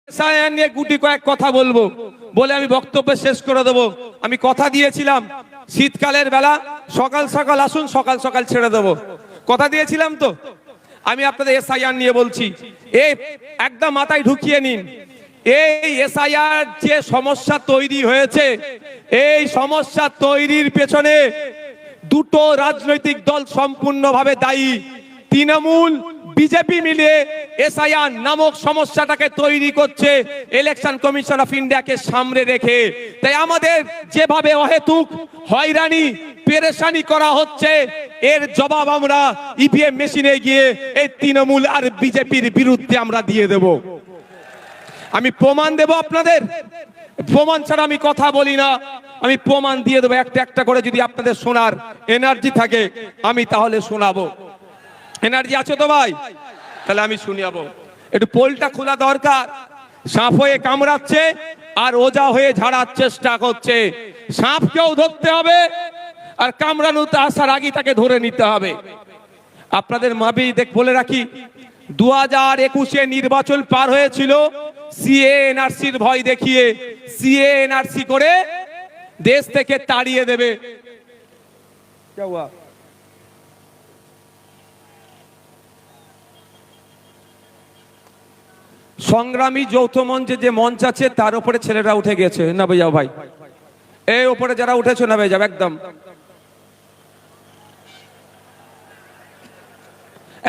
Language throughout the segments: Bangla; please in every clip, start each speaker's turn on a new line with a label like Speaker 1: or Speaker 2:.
Speaker 1: এসআইআর নিয়ে গুটি কয়েক কথা বলবো বলে আমি বক্তব্য শেষ করে দেবো। আমি কথা দিয়েছিলাম শীতকালের বেলা সকাল সকাল আসুন, সকাল সকাল ছেড়ে দেবো, কথা দিয়েছিলাম তো। আমি আপনাদের এসআইআর নিয়ে বলছি, এই একদম মাথায় ঢুকিয়ে নিন, এই এসআইআর যে সমস্যা তৈরি হয়েছে, এই সমস্যা তৈরির পেছনে দুটো রাজনৈতিক দল সম্পূর্ণভাবে দায়ী। তৃণমূল বিজেপি মিলে এসআইআর নামক সমস্যাটাকে তৈরি করছে ইলেকশন কমিশন অফ ইন্ডিয়াকে সামনে রেখে। তাই আমাদের যেভাবে অহেতুক হয়রানি পেরেশানি করা হচ্ছে, এর জবাব আমরা ইভিএম মেশিনে গিয়ে এই তৃণমূল আর বিজেপির বিরুদ্ধে আমরা দিয়ে দেব। আমি প্রমাণ দেব আপনাদের, প্রমাণ ছাড়া আমি কথা বলি না, আমি প্রমাণ দিয়ে দেবো একটা একটা করে। যদি আপনাদের শোনার এনার্জি থাকে আমি তাহলে শোনাবো। এনার্জি আছে তো ভাই? তাহলে আমি শুনিয়াবো। একটু পোলটা খোলা দরকার। সাপ হয়ে কামড়াচ্ছে আর ওজা হয়ে ঝাড়ার চেষ্টা করছে। সাপকেও ধরতে হবে আর কামড়ানোতে আসার আগে তাকে ধরে নিতে হবে। আপনাদের মাবি বলে রাখি, 2021-এ নির্বাচন পার হয়েছিল সিএ এনআরসির ভয় দেখিয়ে, সিএ এনআরসি করে দেশ থেকে তাড়িয়ে দেবে। সংগ্রামী যৌথ মঞ্চে যে মঞ্চ আছে তার উপরে ছেলেরা উঠে গেছে, না ভাই যাও ভাই, এই উপরে যারা উঠেছো না ভাই যাও, একদম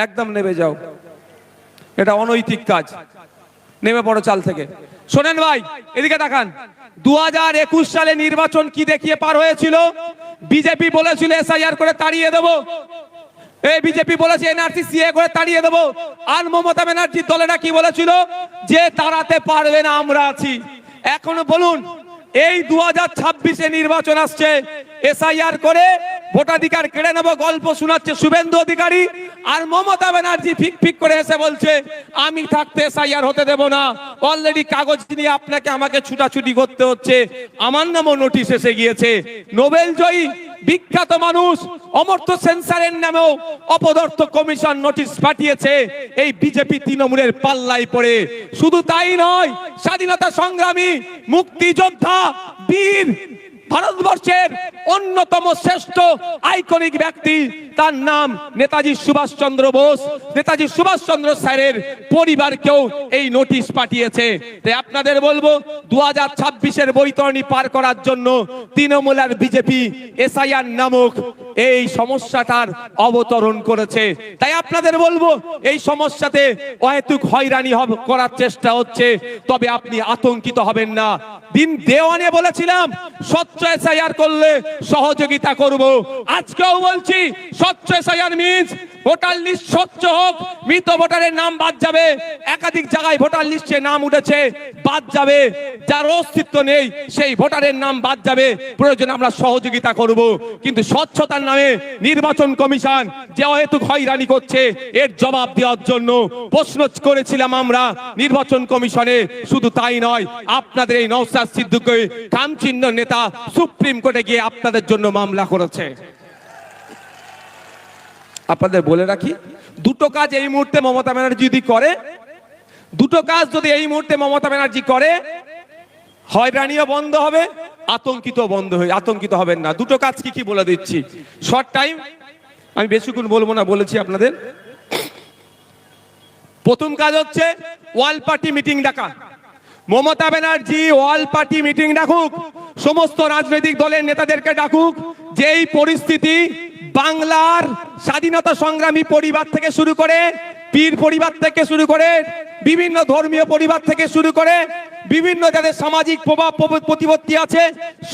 Speaker 1: একদম নেমে যাও, এটা অনৈতিক কাজ, নেমে পড়ো চাল থেকে। শোনেন ভাই, এদিকে তাকান, 2021 সালে নির্বাচন কি দেখিয়ে পার হয়েছিল? বিজেপি বলেছিল এসআইআর করে তাড়িয়ে দেবো, এই বিজেপি বলেছে এনআরসি সিএ করে তাড়িয়ে দেবো। আর মমতা ব্যানার্জির দলেরা কি বলেছিল? যে তাড়াতে পারবে না, আমরা আছি। এখন বলুন, এই 2026-এ নির্বাচন আসছে, এসআইআর করে ভোটাধিকার কেড়ে নেবো গল্প শোনাচ্ছে শুভেন্দু অধিকারী, আর মমতা ব্যানার্জি ফিক ফিক করে এসে বলছে আমি থাকতে এসআইআর হতে দেব না। অলরেডি কাগজ নিয়ে আপনাকে আমাকে ছুটাছুটি করতে হচ্ছে, আমার নামও নোটিশ এসে গিয়েছে। নোবেল জয়ী বিখ্যাত মানুষ অমর্ত্য সেন্সারের নামেও অপদার্থ কমিশন নোটিশ পাঠিয়েছে এই বিজেপি তৃণমূলের পাল্লায় পড়ে। শুধু তাই নয়, স্বাধীনতা সংগ্রামী, মুক্তিযোদ্ধা, বীর, ভারতবর্ষের অন্যতম শ্রেষ্ঠ আইকনিক ব্যক্তি, তার নাম নেতাজি সুভাষচন্দ্র বোস, নেতাজি সুভাষচন্দ্র স্যারের পরিবারকেও এই নোটিশ পাঠিয়েছে। তাই আপনাদের বলবো, 2026-এর বৈতরণী পার করার জন্য তৃণমূল আর বিজেপি এসআইআর নামক এই সমস্যাটার অবতরণ করেছে। তাই আপনাদের বলবো, এই সমস্যাতে অহেতুক হয়রানি করার চেষ্টা হচ্ছে, তবে আপনি আতঙ্কিত হবেন না। দিন দেওয়ানে বলেছিলাম স্বচ্ছ এসআইআর করলে সহযোগিতা করব, আজকেও বলছি স্বচ্ছ এসআইআর মিন্স ভোটার লিস্ট স্বচ্ছ হোক, মৃত ভোটারের নাম বাদ যাবে, একাধিক জায়গায় ভোটার লিস্টে নাম উঠেছে বাদ যাবে, যার অস্তিত্ব নেই সেই ভোটারের নাম বাদ যাবে, প্রয়োজনে আমরা সহযোগিতা করব। কিন্তু স্বচ্ছতার নামে নির্বাচন কমিশন যে অহেতুক হয়রানি করছে, এর জবাব দেওয়ার জন্য প্রশ্ন করেছিলাম আমরা নির্বাচন কমিশনে। শুধু তাই নয়, আপনাদের এই নওশাদ সিদ্দিকী কামচিহ্ন নেতা সুপ্রিম কোর্টে গিয়ে আপনাদের জন্য মামলা করেছে। আপনাদের বলে রাখি, দুটো কাজ এই মুহূর্তে মমতা ব্যানার্জি যদি করে, দুটো কাজ যদি এই মুহূর্তে মমতা ব্যানার্জি করে, হয়রানিও বন্ধ হবে, আতঙ্কিত হবেন না। দুটো কাজ কি কি বলে দিচ্ছি, শর্ট টাইম, আমি বেশিক্ষণ বলবো না, বলেছি আপনাদের। প্রথম কাজ হচ্ছে ওয়াল পার্টি মিটিং ডাকা। মমতা ব্যানার্জি ওয়াল পার্টি মিটিং ডাকুক, সমস্ত রাজনৈতিক দলের নেতাদেরকে ডাকুক। যেই পরিস্থিতি বাংলার স্বাধীনতা সংগ্রামী পরিবার থেকে শুরু করে, পীর পরিবার থেকে শুরু করে, বিভিন্ন ধর্মীয় পরিবার থেকে শুরু করে, বিভিন্ন যাদের সামাজিক প্রভাব প্রতিপত্তি আছে,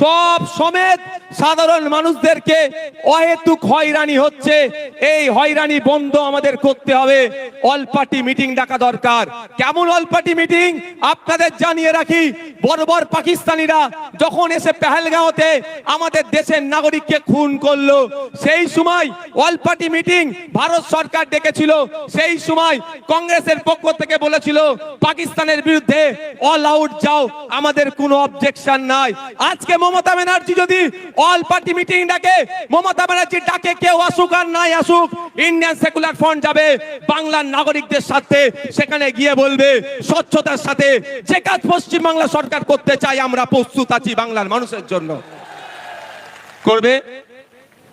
Speaker 1: সব সমেত সাধারণ মানুষদেরকে অহেতুক হয়রানি হচ্ছে, এই হয়রানি বন্ধ আমাদের করতে হবে। অল পার্টি মিটিং ডাকা দরকার। কেমন অল পার্টি মিটিং? আপনাদের জানিয়ে রাখি, বর্বর পাকিস্তানিরা যখন এসে পেহেলগাঁওতে আমাদের দেশের নাগরিককে খুন করলো, সেই সময় অল পার্টি মিটিং ভারত সরকার ডেকেছিল। সেই সময় কংগ্রেসের পক্ষ থেকে বলেছিল বলেছিল পাকিস্তানের বিরুদ্ধে অল আউট যাও, আমাদের কোনো অবজেকশন নাই। আজকে মমতা ব্যানার্জি যদি অল পার্টি মিটিং ডাকে, মমতা ব্যানার্জি ডাকে কেউ আসুক আর নাই আসুক, ইন্ডিয়ান সেকুলার ফ্রন্ট যাবে বাংলার নাগরিকদের সাথে, সেখানে গিয়ে বলবে স্বচ্ছতার সাথে যে কাজ পশ্চিম বাংলা সরকার করতে চাই আমরা প্রস্তুত আছি বাংলার মানুষের জন্য। করবে,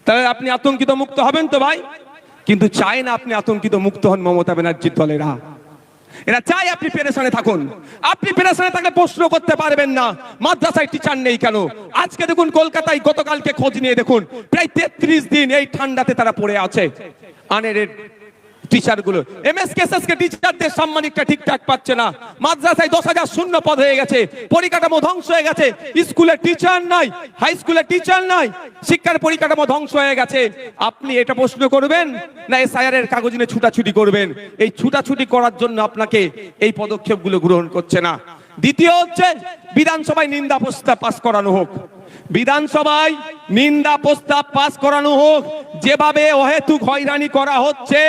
Speaker 1: তাহলে আপনি আতঙ্কিত মুক্ত হবেন তো ভাই? কিন্তু চাই না আপনি আতঙ্কিত মুক্ত হন মমতা ব্যানার্জির দলেরা। এরা চাই আপনি পেরেশানে থাকুন। আপনি পেরেশানে থাকলে প্রশ্ন করতে পারবেন না মাদ্রাসায় টিচার নেই কেন। আজকে দেখুন কলকাতায় গতকালকে খোঁজ নিয়ে দেখুন প্রায় 33 দিন এই ঠান্ডাতে তারা পড়ে আছে। আনএডেড টিচার গুলো, এমএসকেএসএস কে টিচারদের সাম্মানিকটা ঠিকঠাক পাচ্ছে না। মাদ্রাসায় 10,000 শূন্য পদ হয়ে গেছে, পরিকাঠামো ধ্বংস হয়ে গেছে, স্কুলে টিচার নাই, হাই স্কুলে টিচার নাই, শিক্ষার পরিকাঠামো ধ্বংস হয়ে গেছে। আপনি এটা প্রশ্ন করবেন না এসআইআর এর কাগজ নিয়ে ছুটাছুটি করবেন? এই ছুটাছুটি করার জন্য আপনাকে এই পদক্ষেপগুলো গ্রহণ করছে না। দ্বিতীয় হচ্ছে বিধানসভায় নিন্দা প্রস্তাব পাস করানো হোক। বিধানসভায় নিন্দা প্রস্তাব পাস করানো হোক। যেভাবে অহেতুক হয়রানি করা হচ্ছে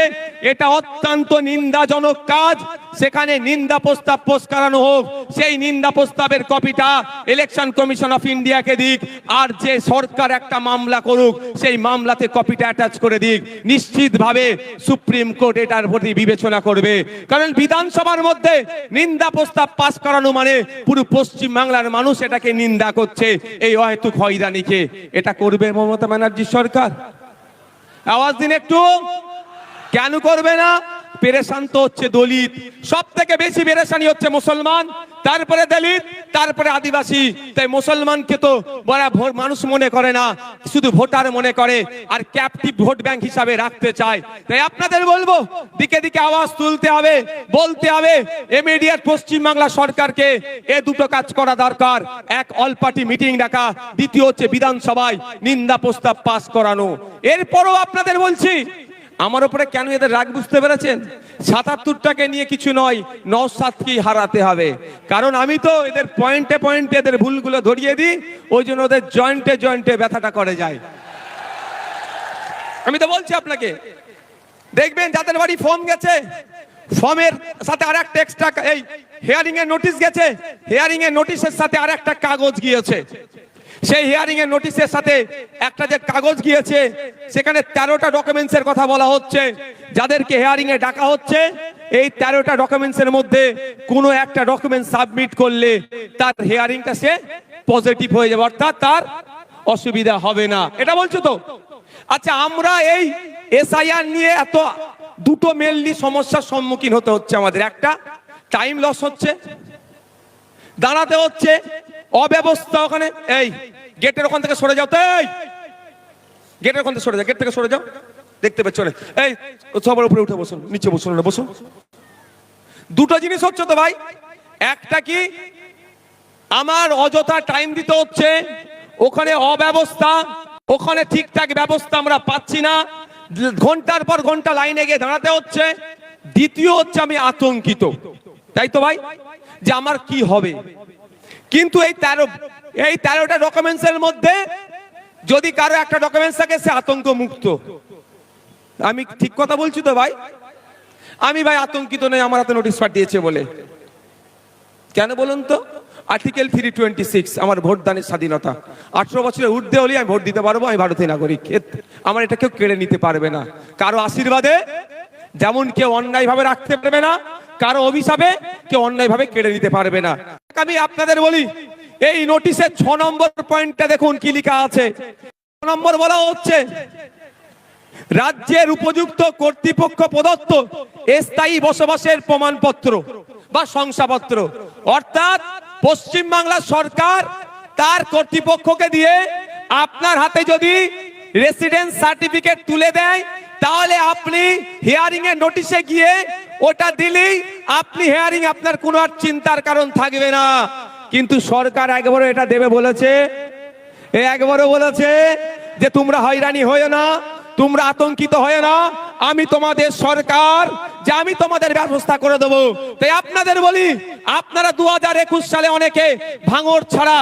Speaker 1: এটা অত্যন্ত নিন্দাজনক কাজ। সেখানে নিন্দা প্রস্তাব পাস করানো হোক। সেই নিন্দা প্রস্তাবের কপিটা ইলেকশন কমিশন অফ ইন্ডিয়াকে দিক, আর যে সরকার একটা মামলা করুক সেই মামলাতে কপিটা অ্যাটাচ করে দিক। নিশ্চিতভাবে সুপ্রিম কোর্ট এটার প্রতি বিবেচনা করবে, কারণ বিধানসভার মধ্যে নিন্দা প্রস্তাব পাস করানো মানে পুরো পশ্চিম বাংলার মানুষ এটাকে নিন্দা করছে, এই অহেতুক হয়রানিকে। এটা করবে মমতা ব্যানার্জি সরকার? আওয়াজ দিন একটু। কেন করবে না? পেরেশান তো হচ্ছে দলিত, সব থেকে বেশি পেরেশানি হচ্ছে মুসলমান, তারপরে দলিত, তারপরে আদিবাসী। তাই মুসলমানকে তো মানুষ মনে করে না, শুধু ভোটার মনে করে, আর ক্যাপটিভ ভোট ব্যাংক হিসাবে রাখতে চায়। তাই আপনাদের বলবো দিকে দিকে আওয়াজ তুলতে হবে, বলতে হবে ইমিডিয়েট পশ্চিম বাংলা সরকারকে এ দুটো কাজ করা দরকার। এক, অল পার্টি মিটিং ডাকা, দ্বিতীয় হচ্ছে বিধানসভায় নিন্দা প্রস্তাব পাস করানো। এরপরও আপনাদের বলছি, আমার উপরে কেন এদের রাগ বুঝতে পেরেছেন? ৭৭টাকে নিয়ে কিছু নয়, নওশাদকেই হারাতে হবে। কারণ আমি তো এদের পয়েন্টে পয়েন্টে এদের ভুলগুলো ধরিয়ে দিই, ওই জন্য ওদের জয়েন্টে জয়েন্টে ব্যথাটা করে যায়। আমি তো বলছি আপনাকে, দেখবেন যাদের বাড়ি ফর্ম গেছে, ফর্মের সাথে আর একটা এক্সট্রা এই হিয়ারিং এর নোটিশ গেছে, হিয়ারিং এর নোটিশের সাথে আর একটা কাগজ গিয়েছে। সেই হিয়ারিং এর নোটিশের সাথে একটা যে কাগজ গিয়েছে সেখানে 13টা ডকুমেন্টসের কথা বলা হচ্ছে। যাদেরকে হিয়ারিং এ ডাকা হচ্ছে, এই 13টা ডকুমেন্টসের মধ্যে কোনো একটা ডকুমেন্ট সাবমিট করলে তার হিয়ারিংটা সে পজিটিভ হয়ে যাবে, অর্থাৎ তার অসুবিধা হবে না। এটা বলছো তো? আচ্ছা, আমরা এই এসআইআর নিয়ে এত দুটো মেনলি সমস্যার সম্মুখীন হতে হচ্ছে আমাদের। একটা, টাইম লস হচ্ছে, দাঁড়াতে হচ্ছে, অব্যবস্থা। ওখানে এই গেটের ওখান থেকে সরে যাও, তো এই গেটের ওখান থেকে সরে যাও, গেট থেকে সরে যাও, দেখতে পাচ্ছ না? এই সবার উপরে উঠে বসুন, নিচে বসুন না, বসুন। দুটো জিনিস হচ্ছে তো ভাই। একটা কি, আমার অযথা টাইম দিতে হচ্ছে, ওখানে অব্যবস্থা, ওখানে ঠিকঠাক ব্যবস্থা আমরা পাচ্ছি না, ঘন্টার পর ঘন্টা লাইনে গিয়ে দাঁড়াতে হচ্ছে। দ্বিতীয় হচ্ছে আমি আতঙ্কিত, তাই তো ভাই, যে আমার কি হবে। কিন্তু এই 13টা ডকুমেন্টসের মধ্যে যদি কারো একটা ডকুমেন্টস থাকে সে আতঙ্ক মুক্ত। আমি ঠিক কথা বলছি তো ভাই? আমি ভাই আতঙ্কিত নই আমার হাতে নোটিশ পাঠিয়েছে বলে। কেন বলুন তো? আর্টিকেল 326, আমার ভোটদানের স্বাধীনতা। 18 বছরের ঊর্ধ্বে হলে আমি ভোট দিতে পারবো, আমি ভারতীয় নাগরিক। আমার এটা কেউ কেড়ে নিতে পারবে না। কারো আশীর্বাদে যেমন কেউ অন্যায় ভাবে রাখতে পারবে না, কারো অভিশাপে কেউ অন্যায় ভাবে কেড়ে নিতে পারবে না। আমি আপনাদের বলি, এই নোটিশের 6 নম্বর পয়েন্টটা দেখুন কি লেখা আছে। 6 নম্বর বলা হচ্ছে, রাজ্যের উপযুক্ত কর্তৃপক্ষ প্রদত্ত স্থায়ী বসবাসের প্রমাণপত্র বা শংসাপত্র, অর্থাৎ পশ্চিম বাংলা সরকার তার কর্তৃপক্ষকে দিয়ে আপনার হাতে যদি রেসিডেন্স সার্টিফিকেট তুলে দেয়, তাহলে আপনি হিয়ারিং এর নোটিশে গিয়ে ওটা দিলেই আপনি হিয়ারিং, আপনার কোনো আর চিন্তার কারণ থাকবে না। কিন্তু সরকার একবারও এটা দেবে বলেছে? একবারও বলেছে যে তোমরা হয়রানি হয়ে না, তোমরা আতঙ্কিত হয়ে না, আমি তোমাদের সরকার যে আমি তোমাদের ব্যবস্থা করে দেবো। তাই আপনাদের বলি, আপনারা 2021 সালে অনেকে ভাঙড় ছাড়া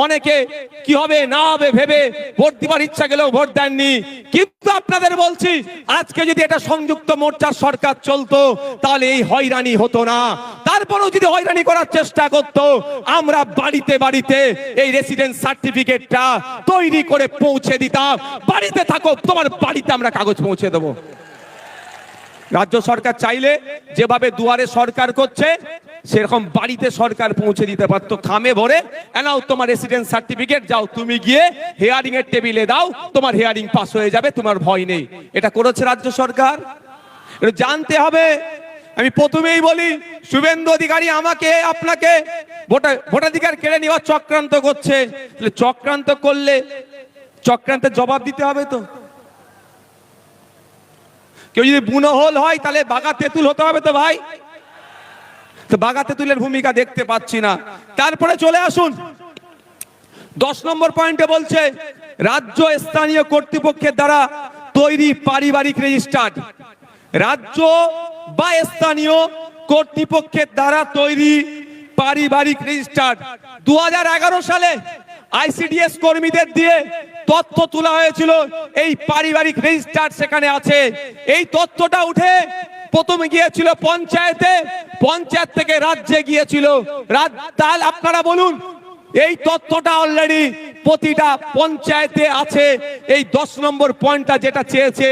Speaker 1: অনেকে কি হবে না হবে ভেবে ভোট দিবার ইচ্ছা গেলেও ভোট দেননি। কিন্তু আপনাদের বলছি, আজকে যদি এটা সংযুক্ত মোর্চার সরকার চলতো তাহলে এই হয়রানি হতো না। তারপরেও যদি হয়রানি করার চেষ্টা করতো, আমরা বাড়িতে বাড়িতে এই রেসিডেন্স সার্টিফিকেটটা তৈরি করে পৌঁছে দিতাম। বাড়িতে থাকো, তোমার বাড়িতে আমরা কাগজ পৌঁছে দেবো। রাজ্য সরকার চাইলে যেভাবে দুয়ারে সরকার করছে সেরকম বাড়িতে সরকার পৌঁছে দিতে পারতো, খামে ভরে এনাও তোমার রেসিডেন্স সার্টিফিকেট, যাও তুমি গিয়ে হিয়ারিং এর টেবিলে দাও, তোমার হিয়ারিং পাস হয়ে যাবে, তোমার ভয় নেই। এটা করেছে রাজ্য সরকার, এটা জানতে হবে। আমি প্রথমেই বলি, শুভেন্দু অধিকারী আমাকে আপনাকে ভোটাধিকার কেড়ে নেওয়ার চক্রান্ত করছে। চক্রান্ত করলে চক্রান্তের জবাব দিতে হবে তো। কেউ যদি বুনোহল হয় তাহলে বাঘা তেঁতুল হতে হবে তো ভাই। তো বাঘা তেঁতুলের ভূমিকা দেখতে পাচ্ছি না। তারপরে চলে আসুন 10 নম্বর পয়েন্টে বলছে, রাজ্য স্থানীয় কর্তৃপক্ষের দ্বারা তৈরি পারিবারিক রেজিস্টার্ড। রাজ্য বা স্থানীয় কর্তৃপক্ষের দ্বারা তৈরি পারিবারিক রেজিস্টার্ড 2011 সালে আইসিডিএস কর্মীদের দিয়ে তথ্য তোলা হয়েছিল, এই পারিবারিক রেজিস্টার সেখানে আছে। এই তথ্যটা উঠে প্রথমে গিয়েছিল পঞ্চায়েতে, পঞ্চায়েত থেকে রাজ্যে গিয়েছিল। তাহলে আপনারা বলুন, এই তথ্যটা অলরেডি প্রতিটা পঞ্চায়েতে আছে। এই 10 নম্বর পয়েন্টটা যেটা চেয়েছে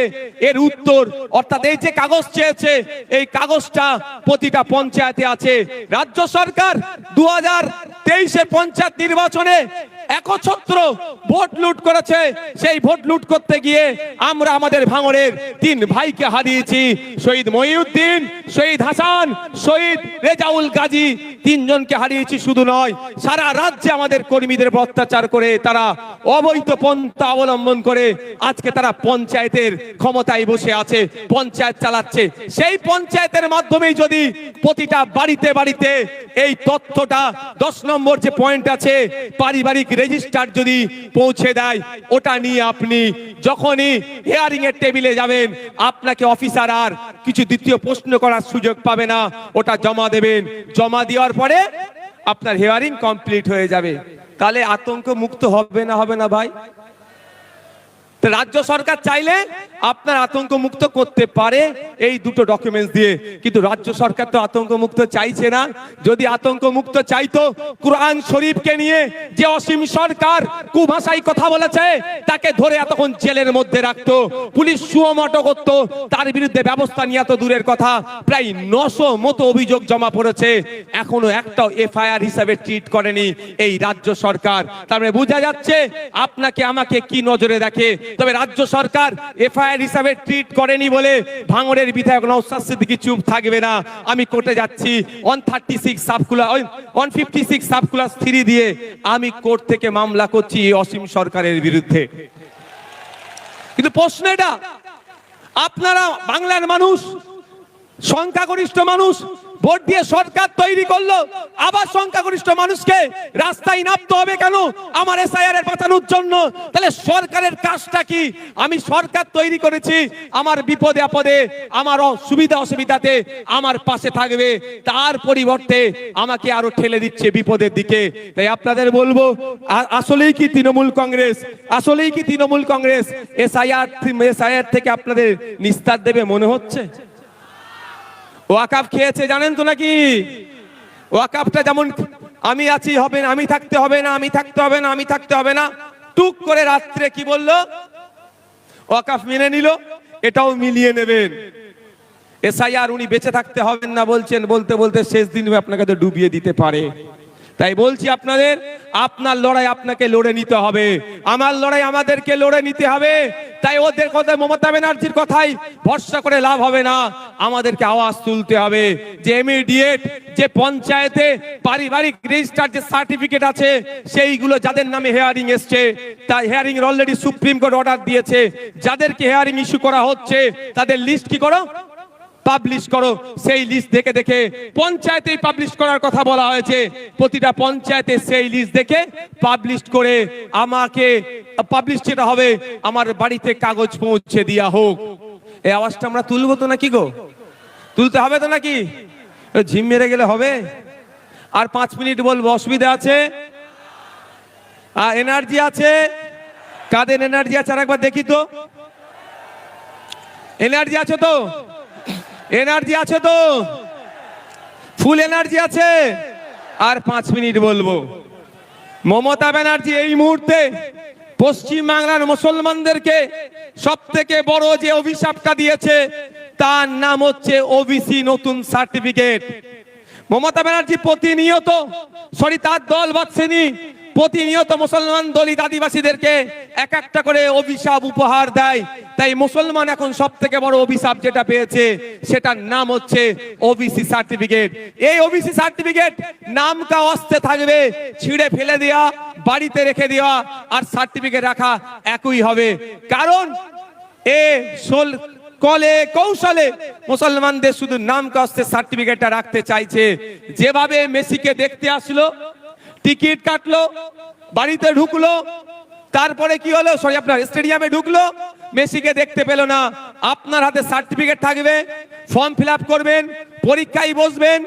Speaker 1: এর উত্তর, অর্থাৎ এই যে কাগজ চেয়েছে এই কাগজটা প্রতিটা পঞ্চায়েতে আছে। রাজ্য সরকার 2023 পঞ্চায়েত নির্বাচনে একছত্র ভোট লুট করেছে। সেই ভোট লুট করতে গিয়ে আমরা আমাদের ভাঙড়ের 3 ভাইকে হারিয়েছি, শহীদ মহিউদ্দিন, শহীদ হাসান, শহীদ রেজাউল গাজী। 3 জনকে হারিয়েছি। শুধু নয়, সারা রাজ্যে আমাদের কর্মীদের অত্যাচার করে তারা অবৈধ পন্থা অবলম্বন করে আজকে তারা পঞ্চায়েতের ক্ষমতায় বসে আছে, পঞ্চায়েত চালাচ্ছে। সেই পঞ্চায়েতের মাধ্যমেই যদি প্রতিটা বাড়িতে বাড়িতে এই তথ্যটা 10 নম্বর যে পয়েন্ট আছে পারিবারিক রেজিস্টার যদি পৌঁছে দেয়, ওটা নিয়ে আপনি যখনই হিয়ারিং এর টেবিলে যাবেন আপনাকে অফিসার আর কিছু দ্বিতীয় প্রশ্ন করার সুযোগ পাবে না। ওটা জমা দেবেন, জমা দেওয়ার পরে আপনার হিয়ারিং কমপ্লিট হয়ে যাবে। তাহলে আতঙ্ক মুক্ত হবে না ভাই? রাজ্য সরকার চাইলে আপনার আতঙ্ক মুক্ত করতে পারে এই দুটো ডকুমেন্টস দিয়ে, কিন্তু রাজ্য সরকার তো আতঙ্ক মুক্ত চাইছে না। যদি আতঙ্ক মুক্ত চাইতো, কুরআন শরীফকে নিয়ে যে অসীম সরকার কুভাষায় কথা বলেছে তাকে ধরে এতক্ষণ জেলের মধ্যে রাখতো, পুলিশ সুমোটো করতো, তার বিরুদ্ধে ব্যবস্থা নিয়ে তো দূরের কথা, প্রায় 900 মতো অভিযোগ জমা পড়েছে, এখনো একটাও এফআইআর হিসাবে ট্রিট করেনি এই রাজ্য সরকার। তারপরে বোঝা যাচ্ছে আপনাকে আমাকে কি নজরে দেখে। তবে রাজ্য সরকার এফআইআর হিসাবে ট্রিট করেনি বলে ভাঙড়ের বিধায়ক নওশাদ সিদ্দিকী চুপ থাকবে না। আমি কোর্টে যাচ্ছি 156 সাবক্লাস 3 দিয়ে আমি কোর্ট থেকে মামলা করছি অসীম সরকারের বিরুদ্ধে। কিন্তু প্রশ্ন এটা, আপনারা বাংলার মানুষ, সংখ্যাগরিষ্ঠ মানুষ ভোট দিয়ে সরকার তৈরি করলো, আবার সংখ্যাগরিষ্ঠ মানুষকে রাস্তায় নামতে হবে কেন আমার এসআইআর এর বাঁচানোর জন্য? তাহলে সরকারের কাজটা কি? আমি সরকার তৈরি করেছি, আমার বিপদে আপদে, আমার সুবিধা অসুবিধাতে আমার পাশে থাকবে, তার পরিবর্তে আমাকে আরো ঠেলে দিচ্ছে বিপদের দিকে। তাই আপনাদের বলবো, আসলেই কি তৃণমূল কংগ্রেস এসআইআর থেকে আপনাদের নিস্তার দেবে মনে হচ্ছে? ওয়াকাফ খেয়েছে জানেন তো নাকি? ওয়াকাফটা যেমন আমি আছি হবে না, আমি থাকতে হবে না, আমি থাকতে হবে না, আমি থাকতে হবে না, টুক করে রাত্রে কি বললো? ওয়াকাফ মেনে নিল, এটাও মিলিয়ে নেবেন। এসআইআর উনি বেঁচে থাকতে হবেন না বলছেন, বলতে বলতে শেষ দিন আপনাকে তো ডুবিয়ে দিতে পারে। তাই বলছি আপনাদের, আপনার লড়াই আপনাকে লড়ে নিতে হবে, আমার লড়াই আমাদেরকে লড়ে নিতে হবে। তাই ওদের কথা, মমতা ব্যানার্জির কথাই ভরসা করে লাভ হবে না, আমাদেরকে আওয়াজ তুলতে হবে যে ইমিডিয়েট যে পঞ্চায়েতে পারিবারিক রেজিস্টার যে সার্টিফিকেট আছে সেইগুলো যাদের নামে হিয়ারিং এসছে, তাই হিয়ারিং এর অলরেডি সুপ্রিম কোর্ট অর্ডার দিয়েছে, যাদেরকে হিয়ারিং ইস্যু করা হচ্ছে তাদের লিস্ট কি করো, পাবলিশ করো। সেই লিস্ট দেখে দেখে পঞ্চায়েতেই পাবলিশ করার কথা বলা হয়েছে, প্রতিটা পঞ্চায়েতে সেই লিস্ট দেখে পাবলিশ করে আমাকে পাবলিশ যেটা হবে আমার বাড়িতে কাগজ পৌঁছে দেওয়া হোক। এই আওয়াজটা আমরা তুলবো তো নাকি গো? তুলতে হবে তো নাকি? ঝিম মেরে গেলে হবে? আর 5 মিনিট বলবো, অসুবিধা আছে? আর এনার্জি আছে? কাদের এনার্জি আছে আর একবার দেখি তো। এনার্জি আছে তো? এনার্জি আছে তো? ফুল এনার্জি আছে? আর 5 মিনিট বলবো। মমতা ব্যানার্জি এই মুহূর্তে পশ্চিম বাংলার মুসলমানদেরকে সব থেকে বড় যে অভিশাপটা দিয়েছে তার নাম হচ্ছে ওবিসি নতুন সার্টিফিকেট। মমতা ব্যানার্জি প্রতিনিয়ত, তার দল বাদশাহী প্রতিনিয়ত মুসলমান দলিত আদিবাসীদেরকে এক একটা করে অভিশাপ উপহার দেয়। তাই মুসলমান এখন সব থেকে বড় অভিশাপ যেটা পেয়েছে সেটার নাম হচ্ছে ওবিসি সার্টিফিকেট। এই ওবিসি সার্টিফিকেট নামটা অস্তে থাকবে, ছিঁড়ে ফেলে দেওয়া, বাড়িতে রেখে দেওয়া আর সার্টিফিকেট রাখা একই হবে। কারণ কলে কৌশলে মুসলমানদের শুধু নাম কাস্তে সার্টিফিকেটটা রাখতে চাইছে। যেভাবে মেসিকে দেখতে আসলো, টিকিট কাটলো, বাড়িতে ঢুকলো, তারপরে কি হলো, আপনার স্টেডিয়ামে ঢুকলো, মেসিকে দেখতে পেল না। আপনার হাতে সার্টিফিকেট থাকবে, ফর্ম ফিল আপ করবেন, পরীক্ষায় বসবেন,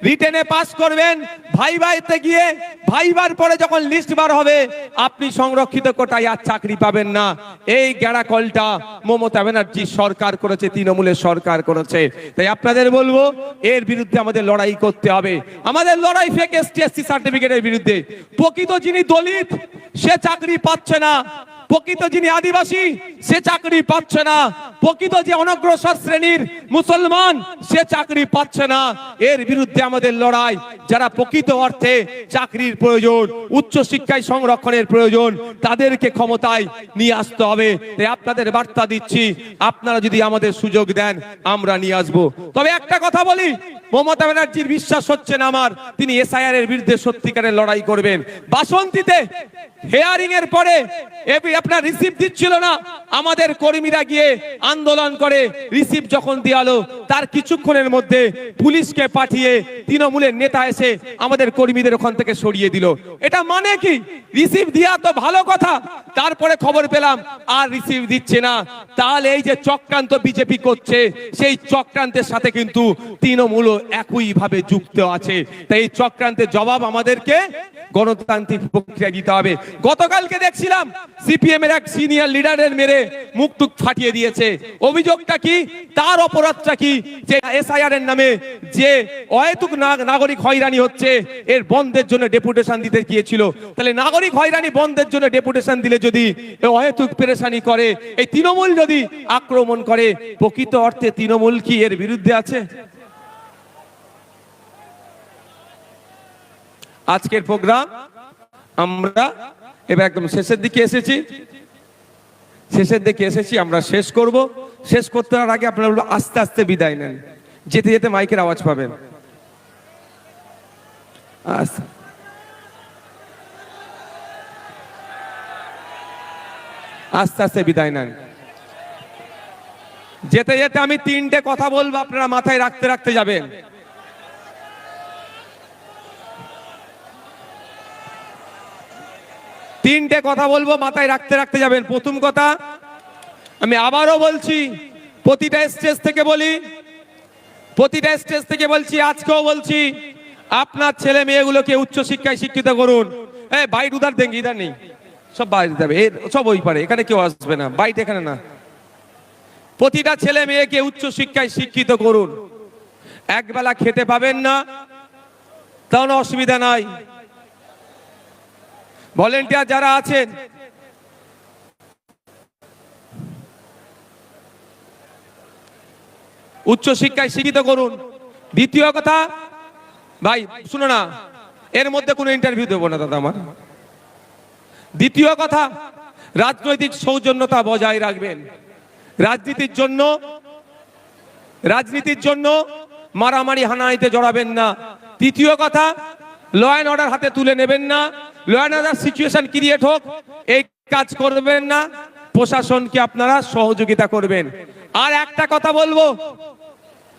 Speaker 1: রিটেনে পাস করবেন, ভাইভাতে গিয়ে ভাইবার পরে যখন লিস্ট বার হবে আপনি সংরক্ষিত কোটায় আর চাকরি পাবেন না। এই গ্যাড়াকলটা মমতা ব্যানার্জি সরকার করেছে, তৃণমূলের সরকার করেছে। তাই আপনাদের বলবো এর বিরুদ্ধে আমাদের লড়াই করতে হবে। আমাদের লড়াই ফেক এসটি এসসি সার্টিফিকেটের বিরুদ্ধে। প্রকৃত যিনি দলিত সে চাকরি পাচ্ছে না, প্রকৃত যিনি আদিবাসী সে চাকরি পাচ্ছে না, প্রকৃত যে অনগ্রসর শ্রেণীর মুসলমান সে চাকরি পাচ্ছে না। এর বিরুদ্ধে আমাদের লড়াই। যারা প্রকৃত অর্থে চাকরির প্রয়োজন, উচ্চ শিক্ষায় সংরক্ষণের প্রয়োজন, তাদেরকে ক্ষমতায় নিয়ে আসতে হবে। তাই আপনাদের বার্তা দিচ্ছি, আপনারা যদি আমাদের সুযোগ দেন আমরা নিয়ে আসবো। তবে একটা কথা বলি, মমতা ব্যানার্জির বিশ্বাস হচ্ছে না আমার তিনি এসআইআর এর বিরুদ্ধে সত্যিকারের লড়াই করবেন। বাসন্তীতে হেয়ারিং এর পরে আপনার রিসিভ দিচ্ছিল না, আমাদের কর্মীরা গিয়ে আন্দোলন করে রিসিভ যখন দিয়ালো তার কিছুক্ষণের মধ্যে পুলিশকে পাঠিয়ে তৃণমূলের নেতা এসে আমাদের কর্মীদের ওখান থেকে সরিয়ে দিল। এটা মানে কি? রিসিভ দিয়া তো ভালো কথা, তারপরে খবর পেলাম আর রিসিভ দিচ্ছে না। তাহলে এই যে চক্রান্ত বিজেপি করছে সেই চক্রান্তের সাথে কিন্তু তৃণমূল একইভাবে যুক্ত আছে। তাই এই চক্রান্তের জবাব আমাদেরকে গণতান্ত্রিক প্রক্রিয়া দিতে হবে। গতকালকে দেখছিলাম সিপিএম এর এক সিনিয়র লিডারের মেরে মুখ টুক ফাটিয়ে দিয়েছে। অভিযোগটা কি, তার অপরাধটা কি? যে এসআইআর এর নামে যে অহেতুক নাগরিক হয়রানি হচ্ছে এর বন্ধের জন্য ডেপুটেশন দিতে গিয়েছিল। তাহলে নাগরিক হয়রানি বন্ধের জন্য ডেপুটেশন দিলে যদি অহেতুক পেরেশানি করে, এই তৃণমূল যদি আক্রমণ করে, প্রকৃত অর্থে তৃণমূল কি এর বিরুদ্ধে আছে? আজকের প্রোগ্রাম আমরা এবার একদম শেষের দিকে এসেছি, আমরা শেষ করব। শেষ করতে আগে আপনারা আস্তে আস্তে বিদায় নেন, যেতে যেতে মাইকের আওয়াজ পাবেন। আস্তে আস্তে বিদায় নেন। যেতে যেতে আমি 3টে কথা বলবো, আপনারা মাথায় রাখতে রাখতে যাবেন। তিনটে কথা বলবো, মাথায় রাখতে রাখতে যাবেন। প্রথম কথা, আমি আবারও বলছি, প্রতিটা স্টেজ বলছি, আজকেও বলছি, আপনার ছেলে মেয়েগুলোকে উচ্চ শিক্ষায় শিক্ষিত করুন। বাইট উধার দেন, ইধার নেই, সব বাইরে যাবে, সব ওই পারে, এখানে কেউ আসবে না, বাইট এখানে না। প্রতিটা ছেলে মেয়েকে উচ্চ শিক্ষায় শিক্ষিত করুন। একবেলা খেতে পাবেন না, তাহলে অসুবিধা নাই। ভলেন্টিয়ার যারা আছেন উচ্চ শিক্ষায় শিক্ষিত করুন। দ্বিতীয় কথা, ভাই শুনো না, এর মধ্যে কোনো ইন্টারভিউ দেবো না দাদা আমার। দ্বিতীয় কথা, রাজনৈতিক সৌজন্যতা বজায় রাখবেন। রাজনীতির জন্য মারামারি হানাহানিতে জড়াবেন না। তৃতীয় কথা, ল অ্যান্ড অর্ডার হাতে তুলে নেবেন না। Law and order situation create হোক এই কাজ করবেন না। প্রশাসনকে আপনারা সহযোগিতা করবেন। আর একটা কথা বলবো,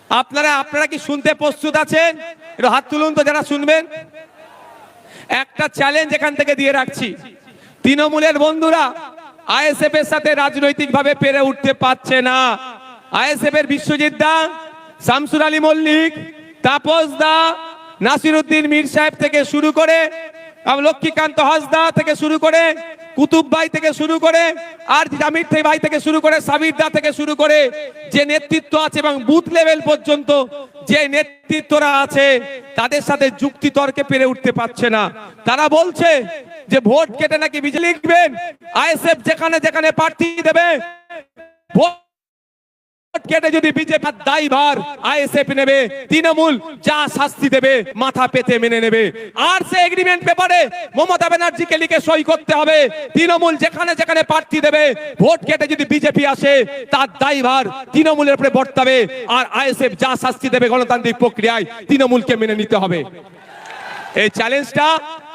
Speaker 1: আপনারা কি শুনতে প্রস্তুত আছেন? একটু হাত তুলুন তো যারা শুনবেন। একটা চ্যালেঞ্জ এখান থেকে দিয়ে রাখছি, তৃণমূলের বন্ধুরা আইএসএফ এর সাথে রাজনৈতিক ভাবে পেরে উঠতে পারছে না। আইএসএফ এর বিশ্বজিৎ দা, শামসুর আলী মল্লিক, তাপস দা, নাসিরউদ্দিন মীর সাহেব থেকে শুরু করে, লক্ষ্মীকান্ত হাসদা থেকে শুরু করে, কুতুব ভাই থেকে শুরু করে, আর জামির ভাই থেকে শুরু করে, সাবির দা থেকে শুরু করে, যে নেতৃত্ব আছে এবং বুথ লেভেল পর্যন্ত যে নেতৃত্বরা আছে, তাদের সাথে যুক্তি তর্কে পেরে উঠতে পারছে না। তারা বলছে যে ভোট কেটে নাকি বিজেপি লিখবেন, আইএসএফ যেখানে যেখানে প্রার্থী দেবে ভোট কেটে যদি বিজেপি দায়ভার আইএসএফ নেবে, তৃণমূল যা শাস্তি দেবে মাথা পেতে মেনে নেবে। আর সে এগ্রিমেন্ট পেপারে মমতা ব্যানার্জিকে লিখে সই করতে হবে, তৃণমূল যেখানে যেখানে প্রার্থী দেবে ভোট কেটে যদি বিজেপি আসে তার দায়ভার তৃণমূলের উপরে বর্তাবে, আর আইএসএফ যা শাস্তি দেবে গণতান্ত্রিক প্রক্রিয়ায় তৃণমূলকে মেনে নিতে হবে। এই চ্যালেঞ্জটা